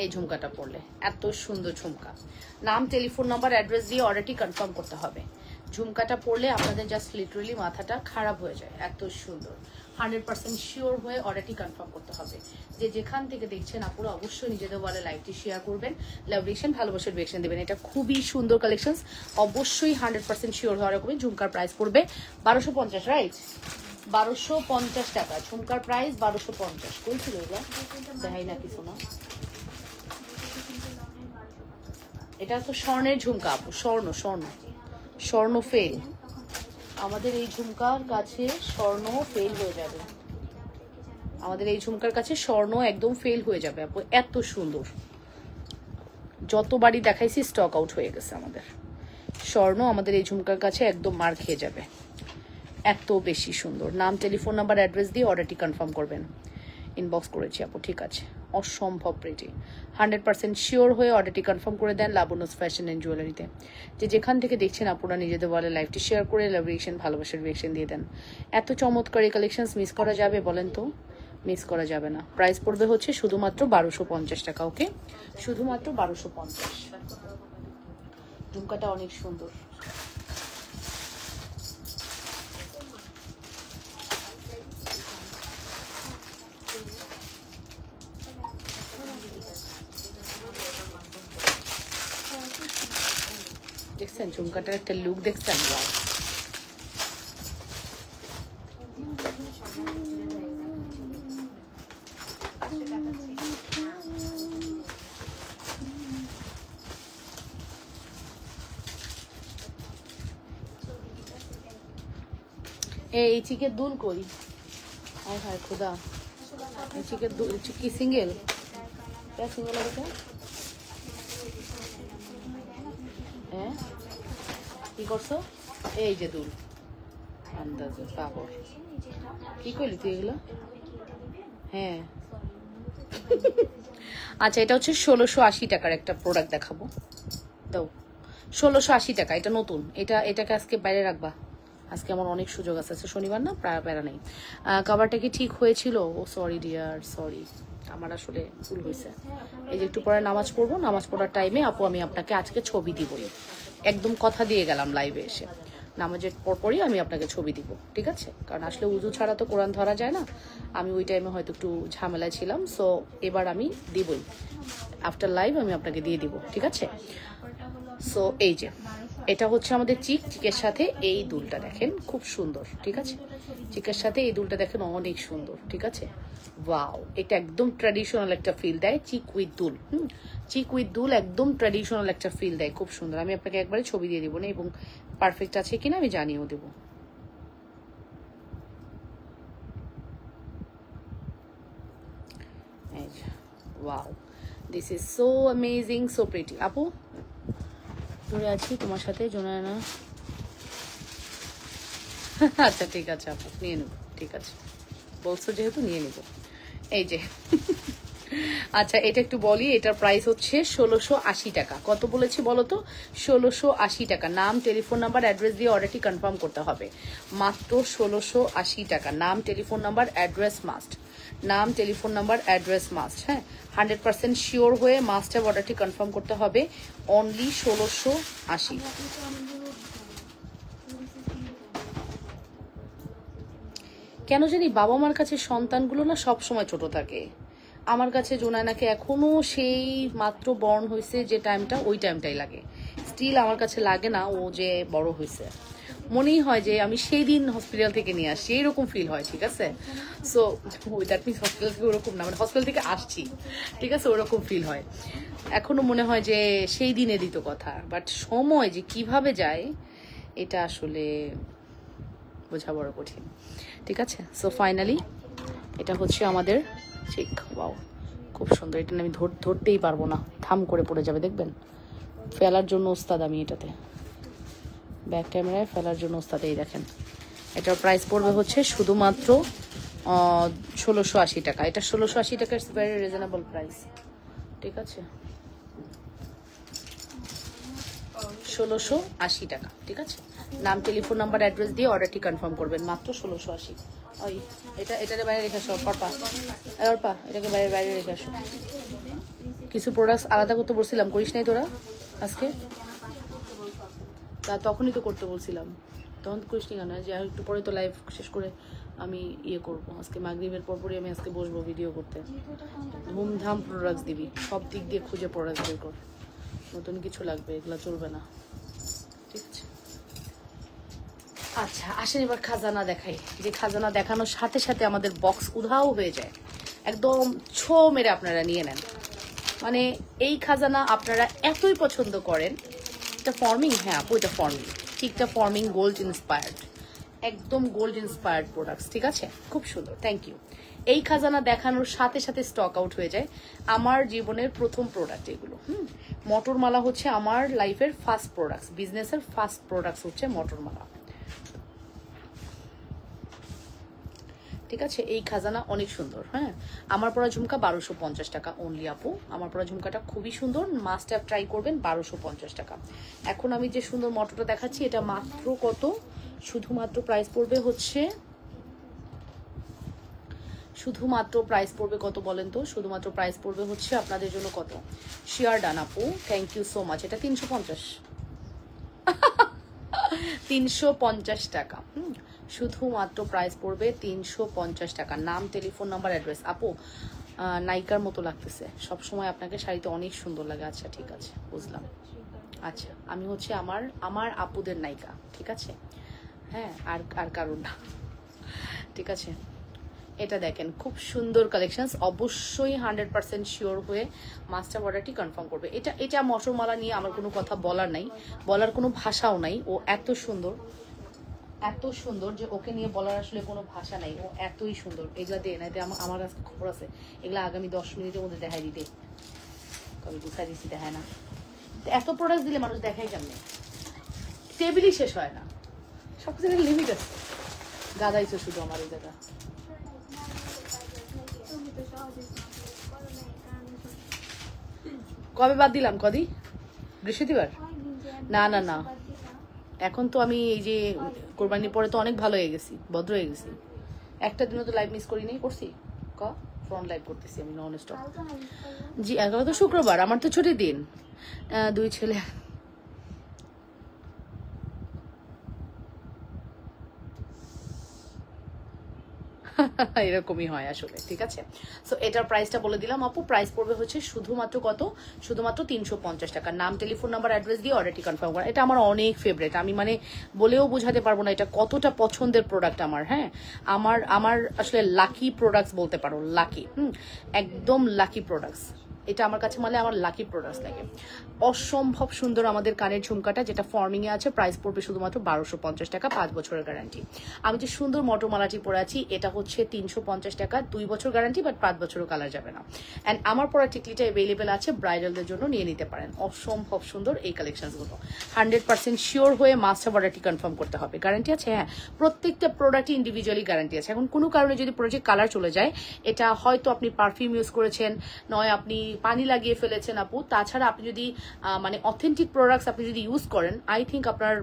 [SPEAKER 1] এই ঝুমকাটা পরলে, এত সুন্দর ঝুমকা। নাম, টেলিফোন নাম্বার, অ্যাড্রেস দিয়ে অর্ডারটি কনফার্ম করতে হবে। ঝুমকাটা পরলে আপনাদের জাস্ট লিটারালি মাথাটা খারাপ হয়ে যায়, এত সুন্দর। 100% শিওর হয়ে অর্ডারটি কনফার্ম করতে হবে। যে যেখান থেকে দেখছেন আপুরা অবশ্যই নিজেদের বলে লাইভটি শেয়ার করবেন, লাভ রিয়েকশন, ভালোবাসার রিয়েকশন দেবেন। এটা খুবই সুন্দর কালেকশন, অবশ্যই 100% শিওর হওয়ার রকমই। ঝুমকার প্রাইস পড়বে 1250, রাইট? 1250 টাকা ঝুমকার প্রাইস, 1250। কই ছিল এগুলা, দেখাই না কিছু না। এটা তো স্বর্ণের ঝুমকা আপু, স্বর্ণ স্বর্ণ স্বর্ণ ফেল। আমাদের এই ঝুমকার কাছে স্বর্ণ ফেল হয়ে যাবে, আমাদের এই ঝুমকার কাছে স্বর্ণ একদম ফেল হয়ে যাবে আপু, এত সুন্দর। যতবারই দেখাইছি স্টক আউট হয়ে গেছে আমাদের স্বর্ণ, আমাদের এই ঝুমকার কাছে একদম মার খেয়ে যাবে, এত বেশি সুন্দর। নাম, টেলিফোন নাম্বার, অ্যাড্রেস দিয়ে অর্ডারটি কনফার্ম করবেন। ইনবক্স করেছি আপু, ঠিক আছে? অসম্ভব প্রিটি। 100% শিওর হয়ে অর্ডারটি কনফার্ম করে দেন লাবণ্যস ফ্যাশন অ্যান্ড জুয়েলারিতে। যে যেখান থেকে দেখছেন আপনারা নিজেদের বলে লাইভটি শেয়ার করে লাভ রিয়েকশন, ভালোবাসার রিয়েকশন দিয়ে দেন। এত চমৎকার এই কালেকশন মিস করা যাবে বলেন তো? মিস করা যাবে না। প্রাইস পড়বে হচ্ছে শুধুমাত্র 1250 টাকা। ওকে, শুধুমাত্র 1250। ঝুমকাটা অনেক সুন্দর। দেখছেন ঝুমকাটার একটা লুক দেখছেন? এই চিকের দুল কই? হায় হায় খুদা, এই চিকের দুল কি সিঙ্গেল? সিঙ্গেল হবে? হ্যাঁ কি করছো? এই যে দুল, আন্দাজে পাগল, কি করলি তুই এগুলো? হ্যাঁ আচ্ছা, এটা হচ্ছে 1680 টাকার একটা প্রোডাক্ট দেখাবো, দাও। 1680 টাকা, এটা নতুন। এটাকে আজকে বাইরে রাখবা, আজকে আমার অনেক সুযোগ আছে, শনিবার না, প্যারা নেই। কভারটা কি ঠিক হয়েছিল? ও সরি ডিয়ার, সরি, আমার আসলে ভুল হয়েছে। এই যে একটু পরে নামাজ পড়বো, নামাজ পড়ার টাইমে আপু আমি আপনাকে আজকে ছবি দিবই, একদম কথা দিয়ে গেলাম লাইভে এসে। নামাজের পরপরই আমি আপনাকে ছবি দিব, ঠিক আছে? কারণ আসলে উজু ছাড়া তো কোরআন ধরা যায় না। আমি ওই টাইমে হয়তো একটু ঝামেলায় ছিলাম, সো এবার আমি দিবই, আফটার লাইভ আমি আপনাকে দিয়ে দিব, ঠিক আছে? সো এই যে এটা হচ্ছে আমাদের চিকের সাথে এই দুলটা দেখেন, খুব সুন্দর, ঠিক আছে? চিকের সাথে এই দুলটা দেখেন, অনেক সুন্দর, ঠিক আছে? ওয়াও, এটা একদম ট্র্যাডিশনাল একটা ফিল দেয়, চিক উইথ দুল। চিক উইথ দুল একদম ট্র্যাডিশনাল একটা ফিল দেয়, খুব সুন্দর। আমি আপনাকে একবারে ছবি দিয়ে দিব না, এবং পারফেক্ট আছে কিনা আমি জানিয়েও দেবো। Wow, this is so amazing, so pretty. আপু ধরে আছি তোমার সাথে জোনায়না। আচ্ছা ঠিক আছে আপু, নিয়ে নেবো, ঠিক আছে বলছো যেহেতু নিয়ে নেব। এই যে আচ্ছা এটা একটু বলি, এটার প্রাইস হচ্ছে 1680 টাকা। কত বলেছি বলো তো? 1680 টাকা। নাম, টেলিফোন নাম্বার, অ্যাড্রেস দিয়ে অর্ডারটি কনফার্ম করতে হবে। মাত্র 1680 টাকা। নাম, টেলিফোন নাম্বার, অ্যাড্রেস মাস্ট। নাম, টেলিফোন নাম্বার, অ্যাড্রেস মাস্ট। হ্যাঁ, 100% শিওর হয়ে মাস্ট হ্যাভ অর্ডারটি কনফার্ম করতে হবে। অনলি 1680। কেন জানি বাবা মার কাছে সন্তানগুলো না সব সময় ছোট থাকে। আমার কাছে জোনায়নাকে এখনো সেই মাত্র বর্ন হয়েছে যে টাইমটা, ওই টাইমটাই লাগে। স্টিল আমার কাছে লাগে না ও যে বড় হয়েছে। মনেই হয় যে আমি সেই দিন হসপিটাল থেকে নিয়ে আসছি, এইরকম ফিল হয়। ঠিক আছে, সো দ্যাট মিনস হসপিটাল থেকে ওরকম না, মানে হসপিটাল থেকে আসছি, ঠিক আছে, ওরকম ফিল হয়। এখনো মনে হয় যে সেই দিনেরই তো কথা, বাট সময় যে কিভাবে যায় এটা আসলে বোঝা বড় কঠিন। ঠিক আছে, সো ফাইনালি এটা হচ্ছে আমাদের ঠিক। ওয়াও, খুব সুন্দর। এটা আমি ধরতেই পারবো না, থাম করে পড়ে যাবে, দেখবেন। ফেলার জন্য ওস্তাদ আমি এটাতে, ব্যাক ক্যামেরায় ফেলার জন্য ওস্তাদ। এই দেখেন, এটার প্রাইস পড়বে হচ্ছে শুধুমাত্র 1680 টাকা। এটা 1680 টাকা, ইটস ভেরি রিজনেবল প্রাইস। ঠিক আছে, 1680 টাকা। ঠিক আছে, নাম, টেলিফোন নাম্বার, অ্যাড্রেস দিয়ে অর্ডারটি কনফার্ম করবেন। মাত্র 1680। ওই এটাকে বাইরে রেখে আসো অর্পা, অর্পা এটাকে বাইরে রেখে আসো। কিছু প্রোডাক্টস আলাদা করতে বলছিলাম, করিস নাই তোরা আজকে? তা তখনই তো করতে বলছিলাম, তখন করিস নি কেন? যে একটু পরে তো লাইভ শেষ করে আমি ইয়ে করবো। আজকে মাগরিবের পরপরই আমি আজকে বসবো ভিডিও করতে। ধুমধাম প্রোডাক্টস দিবি, সব দিক দিয়ে খুঁজে প্রোডাক্টস বের কর। নতুন কিছু লাগবে, এগুলো চলবে না। ঠিক আছে, আচ্ছা আসেন এবার খাজানা দেখাই। যে খাজানা দেখানোর সাথে সাথে আমাদের বক্স উধাও হয়ে যায়, একদম ছো মেরে আপনারা নিয়ে নেন। মানে এই খাজানা আপনারা এতই পছন্দ করেন। এটা ফর্মিং, হ্যাঁ আপু এটা ফর্মিং, ঠিকটা ফর্মিং, গোল্ড ইন্সপায়ার্ড, একদম গোল্ড ইন্সপায়ার্ড প্রোডাক্টস। ঠিক আছে, খুব সুন্দর, থ্যাংক ইউ। এই খাজানা দেখানোর সাথে সাথে স্টক আউট হয়ে যায়। আমার জীবনের প্রথম প্রোডাক্ট এগুলো। মটরমালা হচ্ছে আমার লাইফের ফার্স্ট প্রোডাক্টস, বিজনেসের ফার্স্ট প্রোডাক্টস হচ্ছে মটরমালা। ঠিক আছে, এই খাজানা অনেক সুন্দর। হ্যাঁ, আমার পরা ঝুমকা 1250 টাকা অনলি আপু। আমার পরা ঝুমকাটা খুবই সুন্দর, মাস্ট হ্যাভ ট্রাই করবেন। 1250 টাকা। এখন আমি যে সুন্দর মটরটা দেখাচ্ছি এটা মাত্র কত? শুধুমাত্র প্রাইস পড়বে হচ্ছে, শুধুমাত্র প্রাইস পড়বে কত বলেন তো? শুধুমাত্র প্রাইস পড়বে হচ্ছে আপনাদের জন্য কত? শেয়ার ডান আপু, থ্যাংক ইউ সো মাচ। এটা 350, 350 টাকা। শুধুমাত্র প্রাইস পড়বে 350 টাকা। নাম, টেলিফোন নাম্বার, অ্যাড্রেস। আপু নায়িকার মতো লাগতেছে, সব সময় আপনাকে শাড়িতে অনেক সুন্দর লাগে। আচ্ছা ঠিক আছে, বুঝলাম। আচ্ছা আমি হচ্ছে আমার আপুদের নায়িকা। ঠিক আছে, হ্যাঁ, আর কারণ না। ঠিক আছে, এটা দেখেন খুব সুন্দর কালেকশনস। অবশ্যই 100% শিওর হয়ে মাস্টার অর্ডারটি কনফার্ম করবে। এটা মটরমালা নিয়ে আমার কোনো কথা বলার নাই, বলার কোনো ভাষাও নাই। ও এত সুন্দর, এত সুন্দর যে ওকে নিয়ে বলার আসলে কোনো ভাষা নাই। ও এতই সুন্দর। এগুলা দিয়ে না, আমার কাছে খবর আছে, এগুলা আগামী 10 মিনিটের মধ্যে দেখাই দিতে। কবে গুছাই দিচ্ছি, দেখায় না। এত প্রোডাক্ট দিলে মানুষ দেখাই কেমনে? টেবিলই শেষ হয় না, সব কিছু লিমিট আছে। গাদাইছো শুধু আমার এই জায়গা। কবে বাদ দিলাম? কদি? বৃহস্পতিবার? না না না, এখন তো আমি এই যে কোরবানির পরে তো অনেক ভালো হয়ে গেছি, ভদ্র হয়ে গেছি। একটা দিনও তো লাইভ মিস করি নাই, করছি ফ্রন্ট লাইভ করতেছি আমি নন স্টপ। জি, এগারো তো শুক্রবার, আমার তো ছুটির দিন। 2 ছেলে। এরকমই হয় আসলে। ঠিক আছে, সো এটার প্রাইসটা বলে দিলাম আপু। প্রাইস পড়বে হচ্ছে শুধুমাত্র কত? শুধুমাত্র 350 টাকা। নাম, টেলিফোন নাম্বার, অ্যাড্রেস দিয়ে অর্ডারটি কনফার্ম করা। এটা আমার অনেক ফেভারিট, আমি মানে বলেও বোঝাতে পারবো না এটা কতটা পছন্দের প্রোডাক্ট আমার। হ্যাঁ, আমার আসলে লাকি প্রোডাক্টস বলতে পারো, লাকি। একদম লাকি প্রোডাক্টস। এটা আমার কাছে মানে আমার লাকি প্রোডাক্টস লাগে। অসম্ভব সুন্দর আমাদের কানের ঝুমকাটা, যেটা ফর্মিংয়ে আছে, প্রাইস পড়বে শুধুমাত্র 1250 টাকা, 5 বছরের গ্যারান্টি। আমি যে সুন্দর মটোমালাটি পরে আছি এটা হচ্ছে 350 টাকা, 2 বছর গ্যারান্টি, বাট 5 বছরও কালার যাবে না। অ্যান্ড আমার পরা টিকলিটা অ্যাভেলেবেল আছে, ব্রাইডালদের জন্য নিয়ে নিতে পারেন। অসম্ভব সুন্দর এই কালেকশনসগুলো, 100% শিওর হয়ে মাস্ট হ্যাভ অর্ডারটি কনফার্ম করতে হবে। গ্যারান্টি আছে, হ্যাঁ, প্রত্যেকটা প্রোডাক্টই ইন্ডিভিজুয়ালি গ্যারান্টি আছে। এখন কোনো কারণে যদি প্রোডাক্টের কালার চলে যায়, এটা হয়তো আপনি পারফিউম ইউজ করেছেন, নয় আপনি পানি লাগিয়ে ফেলেছেন আপু, তাছাড়া আপনি যদি মানে অথেন্টিক প্রোডাক্টস আপনি যদি ইউজ করেন, আই থিঙ্ক আপনার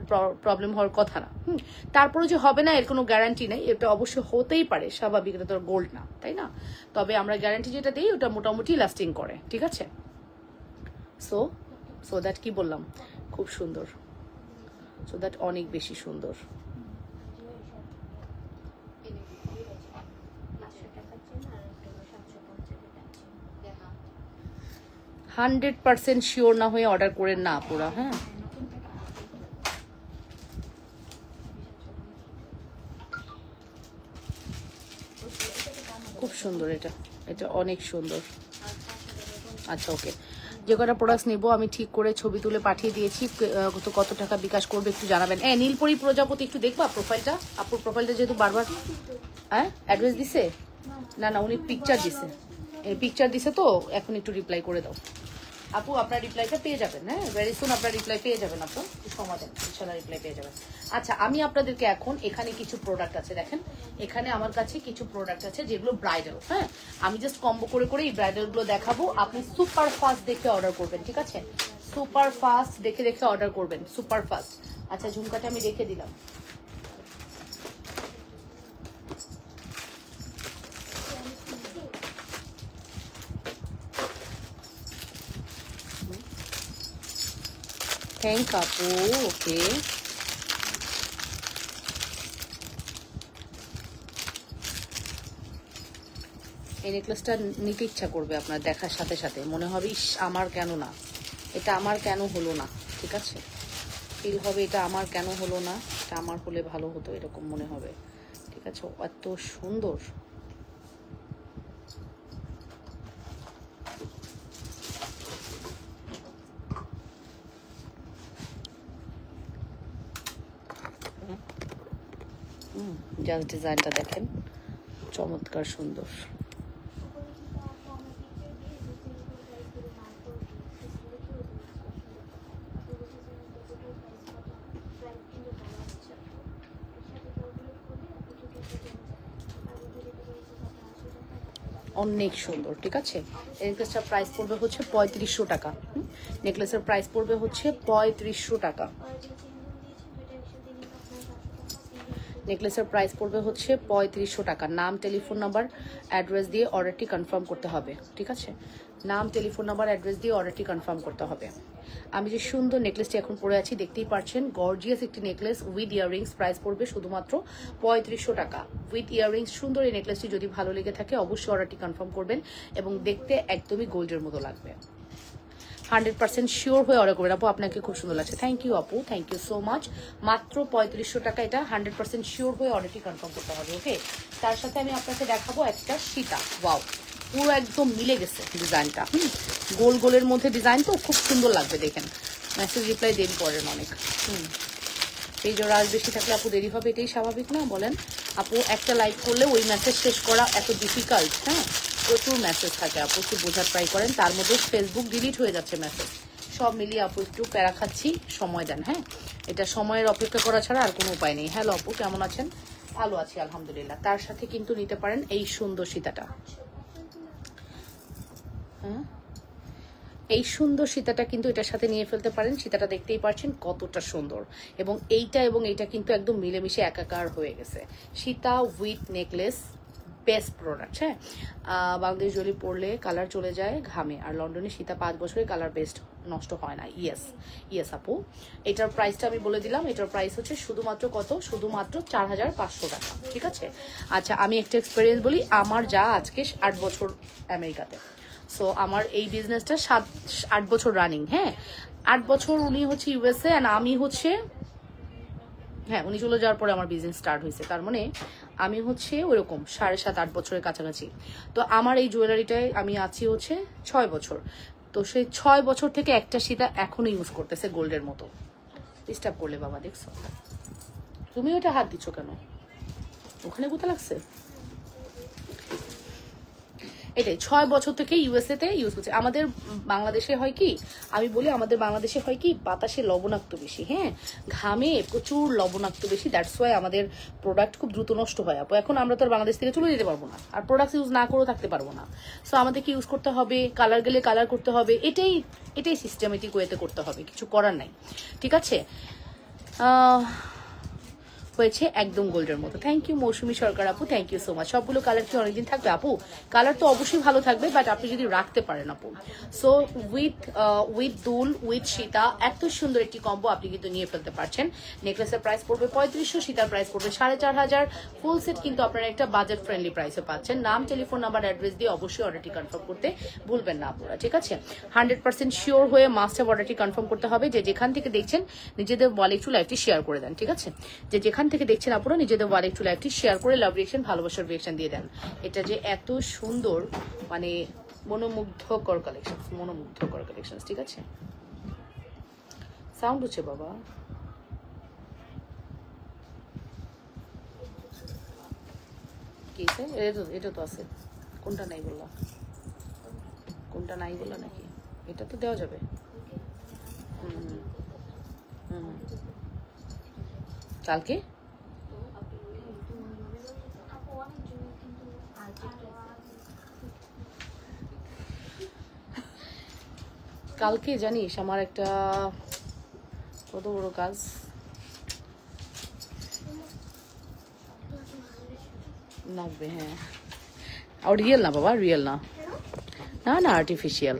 [SPEAKER 1] প্রবলেম হওয়ার কথা না। তারপরে যে হবে না এর কোনো গ্যারান্টি নেই, এটা অবশ্যই হতেই পারে, স্বাভাবিক, এটা তো গোল্ড না, তাই না? তবে আমরা গ্যারান্টি যেটা দিই ওটা মোটামুটি লাস্টিং করে, ঠিক আছে? সো দ্যাট কি বললাম, খুব সুন্দর, সো দ্যাট অনেক বেশি সুন্দর। 100% শিওর না হয়ে অর্ডার করেন না পুরা, হ্যাঁ। খুব সুন্দর, এটা এটা অনেক সুন্দর। আচ্ছা ওকে, যে কটা প্রোডাক্টস নেবো আমি ঠিক করে ছবি তুলে পাঠিয়ে দিয়েছি, তো কত টাকা বিকাশ করবে একটু জানাবেন। নীলপরি প্রজাপতি একটু দেখবা প্রোফাইলটা, আপুর প্রোফাইলটা যেহেতু বারবার, হ্যাঁ অ্যাড্রেস দিছে, না না উনি পিকচার দিছে, পিকচার দিছে, তো এখন একটু রিপ্লাই করে দাও আপু, আপনার রিপ্লাইটা পেয়ে যাবেন। হ্যাঁ, ভেরি সুন আপনার রিপ্লাই পেয়ে যাবেন আপু, সময় দেন, ইনশাআল্লাহ রিপ্লাই পেয়ে যাবেন। আচ্ছা, আমি আপনাদেরকে এখন এখানে কিছু প্রোডাক্ট আছে, দেখেন এখানে আমার কাছে কিছু প্রোডাক্ট আছে যেগুলো ব্রাইডাল। হ্যাঁ, আমি জাস্ট কম্বো করে করে এই ব্রাইডালগুলো দেখাবো, আপনি সুপার ফাস্ট দেখে অর্ডার করবেন, ঠিক আছে? সুপার ফাস্ট দেখে দেখে অর্ডার করবেন, সুপার ফাস্ট। আচ্ছা, ঝুমকাটা আমি রেখে দিলাম। থ্যাংক আপু, ওকে। এই নেকলেসটা নিতে ইচ্ছা করবে আপনার দেখার সাথে সাথে, মনে হবে ইস আমার কেন না, এটা আমার কেন হলো না, ঠিক আছে? ফিল হবে এটা আমার কেন হলো না, এটা আমার হলে ভালো হতো, এরকম মনে হবে, ঠিক আছে? এত সুন্দর। জাস্ট ডিজাইনটা দেখেন, চমৎকার সুন্দর। অনেক সুন্দর, ঠিক আছে? নেকলেসটার প্রাইস পড়বে হচ্ছে 3500 টাকা। নেকলেসের প্রাইস পড়বে হচ্ছে 3500 টাকা। নেকলেসের প্রাইস পড়বে হচ্ছে 3500 টাকা। নাম, টেলিফোন নাম্বার, অ্যাড্রেস দিয়ে অর্ডারটি কনফার্ম করতে হবে, ঠিক আছে? নাম, টেলিফোন নাম্বার, অ্যাড্রেস দিয়ে অর্ডারটি কনফার্ম করতে হবে। আমি যে সুন্দর নেকলেসটি এখন পরে আছি দেখতেই পাচ্ছেন, গর্জিয়াস একটি নেকলেস উইথ ইয়াররিংস, প্রাইস পড়বে শুধুমাত্র 3500 টাকা উইথ ইয়াররিংস। সুন্দর এই নেকলেসটি যদি ভালো লেগে থাকে অবশ্যই অর্ডারটি কনফার্ম করবেন, এবং দেখতে একদমই গোল্ডের মতো লাগবে। 100% শিওর হয়ে অর্ডার করবেন আপু, আপনাকে খুব সুন্দর লাগছে। থ্যাংক ইউ আপু, থ্যাংক ইউ সো মাচ। মাত্র 3500 টাকা, এটা 100% শিওর হয়ে অর্ডারটি কনফার্ম করতে হবে, ওকে? তার সাথে আমি আপনাকে দেখাবো একটা সীতা, ওয়াও, পুরো একদম মিলে গেছে ডিজাইনটা, গোল গোলের মধ্যে ডিজাইন, তো খুব সুন্দর লাগবে, দেখেন। মেসেজ রিপ্লাই দেরি করেন অনেক, এই জোড়া আজ বেশি থাকলে আপু দেরি হবে, এটাই স্বাভাবিক না বলেন? আপু একটা লাইক করলে ওই মেসেজ শেষ করা এত ডিফিকাল্ট? হ্যাঁ, প্রচুর মেসেজ থাকে আপু, একটু বোঝার ট্রাই করেন, তার মধ্যে ফেসবুক ডিলিট হয়ে যাচ্ছে মেসেজ, সব মিলিয়ে আপু একটু প্যারা খাচ্ছি, সময় দেন। হ্যাঁ, এটা সময়ের অপেক্ষা করা ছাড়া আর কোনো উপায় নেই। হ্যালো আপু, কেমন আছেন? ভালো আছি আলহামদুলিল্লাহ। তার সাথে কিন্তু নিতে পারেন এই সুন্দর সীতাটা, হ্যাঁ এই সুন্দর সীতাটা কিন্তু এটার সাথে নিয়ে ফেলতে পারেন। সীতাটা দেখতেই পাচ্ছেন কতটা সুন্দর, এবং এইটা কিন্তু একদম মিলেমিশে একাকার হয়ে গেছে। Sita with necklace, best product. হ্যাঁ, বাংলাদেশ জলি পরলে কালার চলে যায় ঘামে, আর লন্ডনে সীতা 5 বছরের কালার বেস্ট, নষ্ট হয় না। ইয়েস আপু, এটার প্রাইসটা আমি বলে দিলাম, এটার প্রাইস হচ্ছে শুধুমাত্র কত, শুধুমাত্র 4500 টাকা, ঠিক আছে? আচ্ছা, আমি একটা এক্সপিরিয়েন্স বলি, আমার যা আজকে 8 বছর আমেরিকাতে, সো আমার এই বিজনেসটা 7-8 বছর রানিং। হ্যাঁ, 8 বছর উনি হচ্ছে ইউএসএ, অ্যান্ড আমি হচ্ছে, হ্যাঁ উনি চলে যাওয়ার পরে আমার বিজনেস স্টার্ট হয়েছে, তার মানে আমি হচ্ছে ওরকম 7.5-8 বছরের কাছাকাছি। তো আমার এই জুয়েলারিটায় আমি আছি হচ্ছে 6 বছর। তো সেই 6 বছর থেকে একটা সীতা এখনো ইউজ করতেছে গোল্ডের মতো। ডিস্টার্ব করলে বাবা, দেখছো তুমি ওটা হাত দিচ্ছ কেন? ওখানে কোথায় লাগছে? এটাই 6 বছর থেকে ইউএসএ তে ইউজ করছে। আমাদের বাংলাদেশে হয় কি, আমি বলি আমাদের বাংলাদেশে হয় কি, বাতাসে লবণাক্ত বেশি, হ্যাঁ, ঘামে প্রচুর লবণাক্ত বেশি, দ্যাটস ওয়াই আমাদের প্রোডাক্ট খুব দ্রুত নষ্ট হয় আপু। এখন আমরা তো আর বাংলাদেশ থেকে চলে যেতে পারবো না, আর প্রোডাক্ট ইউজ না করেও থাকতে পারবো না। সো আমাদেরকে ইউজ করতে হবে, কালার গেলে কালার করতে হবে, এটাই সিস্টেমেটিক ওয়েতে করতে হবে, কিছু করার নাই, ঠিক আছে। হয়েছে একদম গোল্ডের মতো। থ্যাংক ইউ মৌসুমী সরকার আপু, থ্যাংক ইউ সো মাচ। সবগুলো কালার কি অনেকদিন থাকবে আপু? কালার তো অবশ্যই ভালো থাকবে, বাট আপনি যদি রাখতে পারেন আপু। সো উইথ দুল উইথ সীতা এত সুন্দর একটি কম্বো আপনি কিন্তু নিয়ে ফেলতে পারছেন। নেকলেসের প্রাইস পড়বে 3500, সীতার প্রাইস পড়বে 4500। ফুল সেট কিন্তু আপনারা একটা বাজেট ফ্রেন্ডলি প্রাইসে পাচ্ছেন। নাম, টেলিফোন নাম্বার, অ্যাড্রেস দিয়ে অবশ্যই অর্ডারটি কনফার্ম করতে ভুলবেন না আপনারা, ঠিক আছে। 100% শিওর হয়ে মাস্ট হ্যাভ অর্ডারটি কনফার্ম করতে হবে। যে যেখান থেকে দেখছেন নিজেদের ওয়ালে একটু লাইভটি শেয়ার করে দেন, ঠিক আছে। যে যেখান থেকে দেখছেন আপনারা নিজেদের ওয়ালে একটু লাইভটি শেয়ার করে লাভ রিয়েকশন, ভালোবাসার রিয়েকশন দিয়ে দেন। এটা যে এত সুন্দর, মানে মনোমুগ্ধকর কালেকশন, মনোমুগ্ধকর কালেকশন, ঠিক আছে। সাউন্ড হচ্ছে বাবা, কি এটা তো আছে, কোনটা নাই বললা? কোনটা নাই বললা নাকি? এটা তো দেওয়া যাবে। কালকে কালকে জানিস আমার একটা কত বড় কাজ। লাগবে, হ্যাঁ। আর রিয়েল না বাবা, রিয়েল না, না না, আর্টিফিশিয়াল।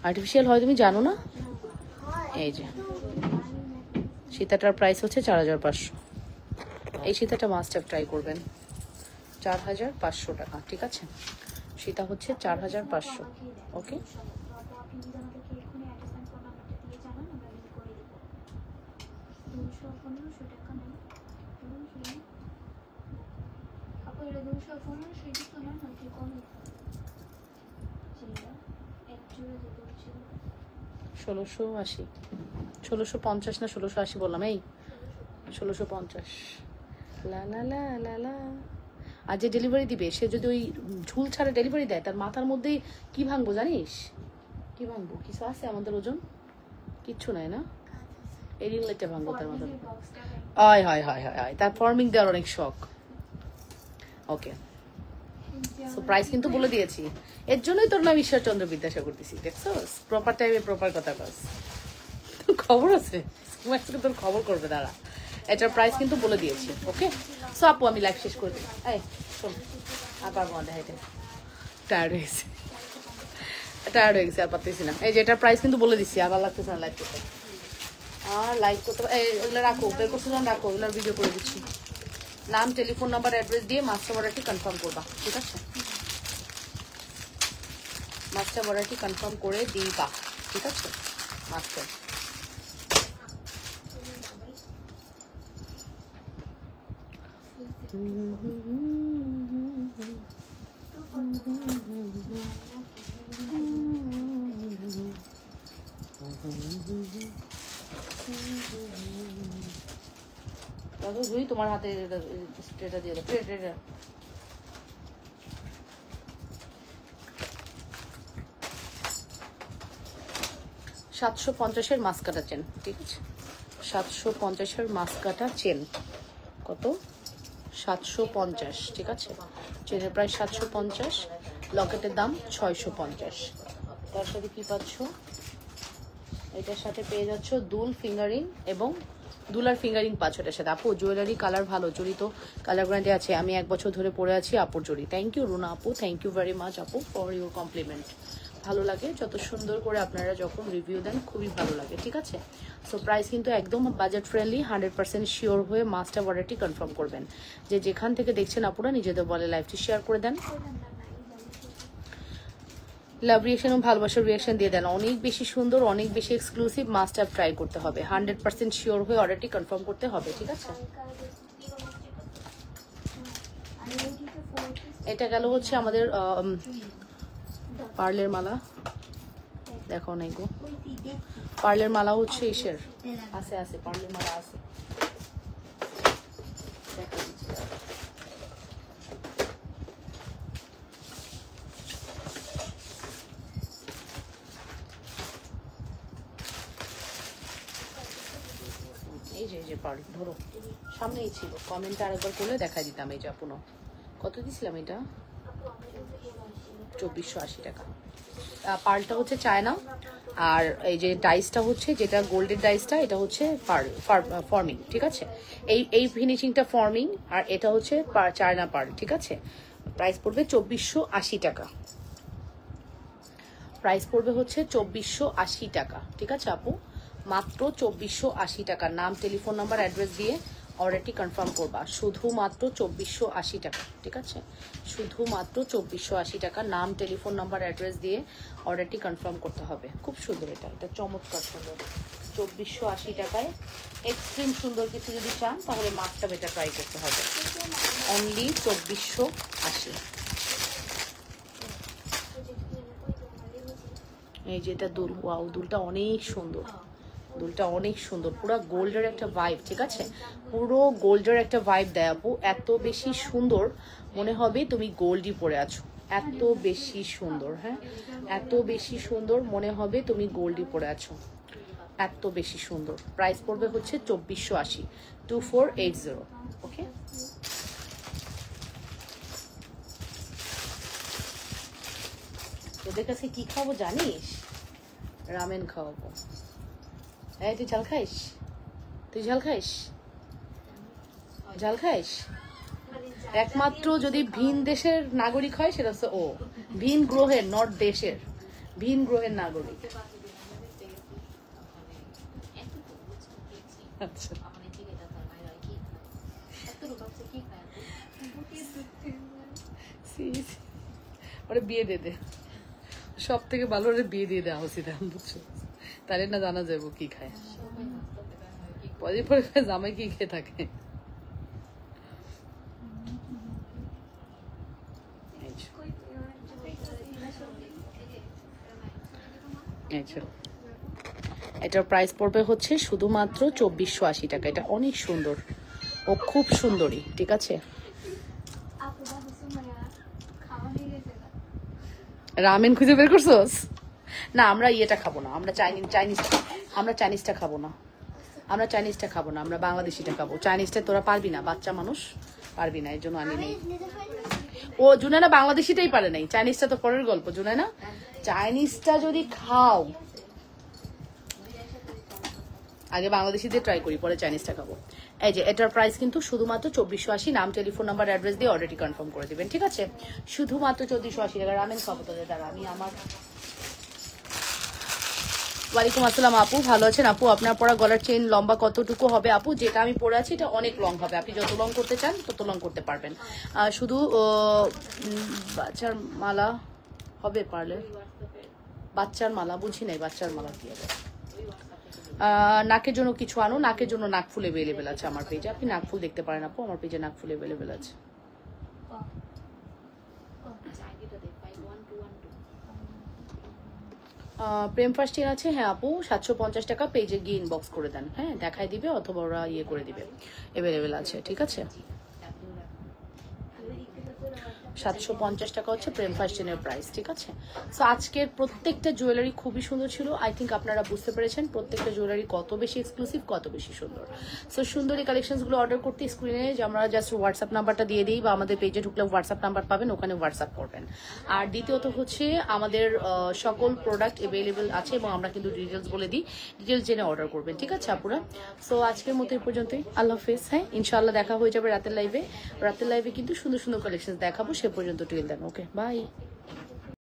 [SPEAKER 1] আর্টিফিশিয়াল হয় তুমি জানো না? এই যে সীতাটার প্রাইস হচ্ছে 4500। এই সীতাটা মাস্ট হ্যাভ ট্রাই করবেন, 4500 টাকা, ঠিক আছে। সীতা হচ্ছে 4500, ওকে। ষোলোশো 1650 না 1680 বললাম, এই 1650। লা লা লা লা লা। আর যে ডেলিভারি দিবে সে যদি ওই ঝুল ছাড়া ডেলিভারি দেয়, তার মাথার মধ্যে কি ভাঙবো জানিস? কি ভাঙবো? কিছু আছে আমাদের ওজন? কিচ্ছু নাই না, এই রিং লাইটটা ভাঙবো তার মাথার। হয় হয় হয় হয় হয়, তার ফর্মিং দেওয়ার অনেক শখ। ওকে, সো প্রাইস কিন্তু বলে দিয়েছি, এর জন্যই তোর নাম ঈশ্বরচন্দ্র বিদ্যাসাগর দিছি, দেখছো? প্রপার টাইমে প্রপার কথা বলছ। খবর আছে, তোর খবর করবে দাঁড়া। এটার প্রাইস কিন্তু বলে দিয়েছি, ওকে। সো আপু আমি লাইভ শেষ করে দিই। এই শোন, আবার বন্ধ হাইটে, টায়ার্ড হয়ে গেছে আর পারতেছি না। এই যে এটার প্রাইস কিন্তু বলে দিচ্ছি, আবার লাগতেছে না লাইভ করতে। আর লাইভ করতে ওগুলো রাখো, বের করছো না রাখো, ওগুলোর ভিডিও করে দিচ্ছি। নাম, টেলিফোন নাম্বার, অ্যাড্রেস দিয়ে মাস্টার অর্ডারটি কনফার্ম করবা, ঠিক আছে। মাস্টার অর্ডারটি কনফার্ম করে দিবা, ঠিক আছে। মাস্টার তোমার হাতে এটা দিয়ে দাও, 750-এর মাছ কাটা চেন, ঠিক আছে। 750-এর মাছ কাটা চেন কত? 750, ঠিক আছে। চেনের প্রাইস 750, লকেটের দাম 650। তার সাথে কি পাচ্ছ? এটার সাথে পেয়ে যাচ্ছ দুল ফিঙ্গারিং, এবং দুলার ফিঙ্গারিং পাচ্ছ এটার সাথে। আপু জুয়েলারি কালার ভালো, জড়ি তো কালার গ্যারান্টি আছে, আমি 1 বছর ধরে পরে আছি আপুর জড়ি। থ্যাংক ইউ রুনা আপু, থ্যাংক ইউ ভেরি মাচ আপু ফর ইউর কমপ্লিমেন্ট। ভালো লাগে যত সুন্দর করে আপনারা যখন রিভিউ দেন, খুবই ভালো লাগে, ঠিক আছে। সো প্রাইস কিন্তু একদম বাজেট ফ্রেন্ডলি, 100% শিওর হয়ে মাস্টার অর্ডারটি কনফার্ম করবেন। যে যেখান থেকে দেখছেন আপুরা নিজেদের বলে লাইভটি শেয়ার করে দেন, লাভ রিয়েকশন এবং ভালোবাসার রিয়েকশন দিয়ে দেন। অনেক বেশি সুন্দর, অনেক বেশি এক্সক্লুসিভ, মাস্ট হ্যাভ ট্রাই করতে হবে, 100% শিওর হয়ে অর্ডারটি কনফার্ম করতে হবে, ঠিক আছে। এটা গেল হচ্ছে আমাদের পার্লের মালা। দেখো নাই গো, পার্লের মালা হচ্ছে ইসের আছে আছে, পার্লের মালা আছে। এই যে পার্ল ধরো, সামনেই ছিল, কমেন্টটা আরেকবার করলে দেখা দিতাম। এই যে আপনো কত দিছিলাম এটা? 2480 টাকা। পার্লটা হচ্ছে চায়না, আর এই যে ডাইসটা হচ্ছে যেটা গোল্ডের ডাইসটা, এটা হচ্ছে পার্ল ফর্মিং, ঠিক আছে? এই ফিনিশিংটা ফর্মিং, আর এটা হচ্ছে চায়না পার্ল, ঠিক আছে? প্রাইস পড়বে 2480 টাকা। প্রাইস পড়বে হচ্ছে 2480 টাকা, ঠিক আছে আপু? মাত্র 2480 টাকা। নাম, টেলিফোন নাম্বার, অ্যাড্রেস দিয়ে অর্ডারটি কনফার্ম করবা। শুধুমাত্র 2480 টাকা, ঠিক আছে? শুধুমাত্র 2480 টাকা। নাম, টেলিফোন নাম্বার, অ্যাড্রেস দিয়ে অর্ডারটি কনফার্ম করতে হবে। খুব সুন্দর, এটা চমৎকার সুন্দর। 2480 টাকায় এক্সট্রিম সুন্দর কিছু যদি চান তাহলে মাস্টার এটা ট্রাই করতে হবে। অনলি 2480। এই যে এটা দুল, ওয়াও, দুলটা অনেক সুন্দর, দুলটা অনেক সুন্দর, পুরো গোল্ডের একটা ভাইব, ঠিক আছে? পুরো গোল্ডের একটা ভাইব দেয় আপু। এত বেশি সুন্দর মনে হবে তুমি গোল্ডই পরে আছো, এত বেশি সুন্দর। হ্যাঁ, এত বেশি সুন্দর মনে হবে তুমি গোল্ডই পরে আছো, এত বেশি সুন্দর। প্রাইস পড়বে হচ্ছে 2480, 2480। ওকে, তোদের কাছে কি খাবো জানিস? রামেন খাওয়াবো। এই তুই ঝাল খাইস? তুই ঝাল খাইস? ঝাল খাইস? একমাত্র যদি ভিন দেশের নাগরিক হয় সেটা হচ্ছে ও, ভিন গ্রহের, নট দেশের, ভিন গ্রহের নাগরিক। আচ্ছা, ওরা বিয়ে দিয়ে দে, সব থেকে ভালো ওরা বিয়ে দিয়ে দেওয়া উচিত, বুঝছো? তাহলে না জানা যাবো কি খায়, পরে পরে জামাই কি খেয়ে থাকে। এটার প্রাইস পড়বে হচ্ছে শুধুমাত্র 2480 টাকা। এটা অনেক সুন্দর ও খুব সুন্দরী, ঠিক আছে? রামেন খুঁজে বের করছোস? না, আমরা ইয়েটা খাবো না, আমরা চাইনিজটা খাবো না, আমরা চাইনিজটা খাবো না, আমরা বাংলাদেশিটা খাবো। চাইনিজটা তোরা পারবি না, বাচ্চা মানুষ পারবি না, এর জন্য আনি নেই। ও জুনানা বাংলাদেশিটাই পারে নাই, চাইনিজটা তো পরের গল্প। জুনানা, চাইনিজটা যদি খাও, আগে বাংলাদেশিদের ট্রাই করি, পরে চাইনিজটা খাবো। এই যে এটার প্রাইস কিন্তু শুধুমাত্র 2480। নাম, টেলিফোন নাম্বার, অ্যাড্রেস দিয়ে অর্ডারটি কনফার্ম করে দিবেন, ঠিক আছে? শুধুমাত্র 2480 টাকা। রামেন খাবো তোদের দ্বারা আমি আমার। ওয়ালাইকুম আসসালাম আপু, ভালো আছেন আপু? আপনার পরা গলার চেইন লম্বা কতটুকু হবে আপু? যেটা আমি পরে আছি এটা অনেক লং হবে, আপনি যত লং করতে চান তত লং করতে পারবেন। শুধু বাচ্চার মালা হবে পারলে, বাচ্চার মালা বুঝি নাই, বাচ্চার মালা কি হবে? নাকের জন্য কিছু আনো, নাকের জন্য নাকফুল অ্যাভেলেবেল আছে আমার পেজে, আপনি নাকফুল দেখতে পারেন আপু, আমার পেজে নাকফুল অ্যাভেলেবেল আছে। প্রেম ফার্স্ট ইয়ার আছে, হ্যাঁ আপু, 750 টাকা। পেজে গিয়ে ইনবক্স করে দেন, হ্যাঁ দেখাই দিবে, অথবা ওরা ইয়ে করে দিবে, অ্যাভেলেবেল আছে, ঠিক আছে? 750 টাকা হচ্ছে প্রেম ফার্স্টেনের প্রাইস, ঠিক আছে? সো আজকের প্রত্যেকটা জুয়েলারি খুবই সুন্দর ছিল। আই থিঙ্ক আপনারা বুঝতে পেরেছেন প্রত্যেকটা জুয়েলারি কত বেশি এক্সক্লুসিভ, কত বেশি সুন্দর। সো সুন্দর এই কালেকশনসগুলো অর্ডার করতে স্ক্রিনে আমরা জাস্ট হোয়াটসঅ্যাপ নাম্বারটা দিয়ে দিই, বা আমাদের পেজে ঢুকলে হোয়াটসঅ্যাপ নাম্বার পাবেন, ওখানে হোয়াটসঅ্যাপ করবেন। আর দ্বিতীয়ত হচ্ছে আমাদের সকল প্রোডাক্ট অ্যাভেলেবেল আছে, এবং আমরা কিন্তু ডিটেলস বলে দিই, ডিটেলস জেনে অর্ডার করবেন, ঠিক আছে আপুরা? সো আজকের মতো এই পর্যন্তই, আল্লাহ হাফেজ। হ্যাঁ, ইনশাআল্লাহ দেখা হয়ে যাবে রাতের লাইভে। রাতের লাইভে কিন্তু সুন্দর সুন্দর কালেকশন দেখাবো, সে পর্যন্ত টিল দেন, ওকে বাই।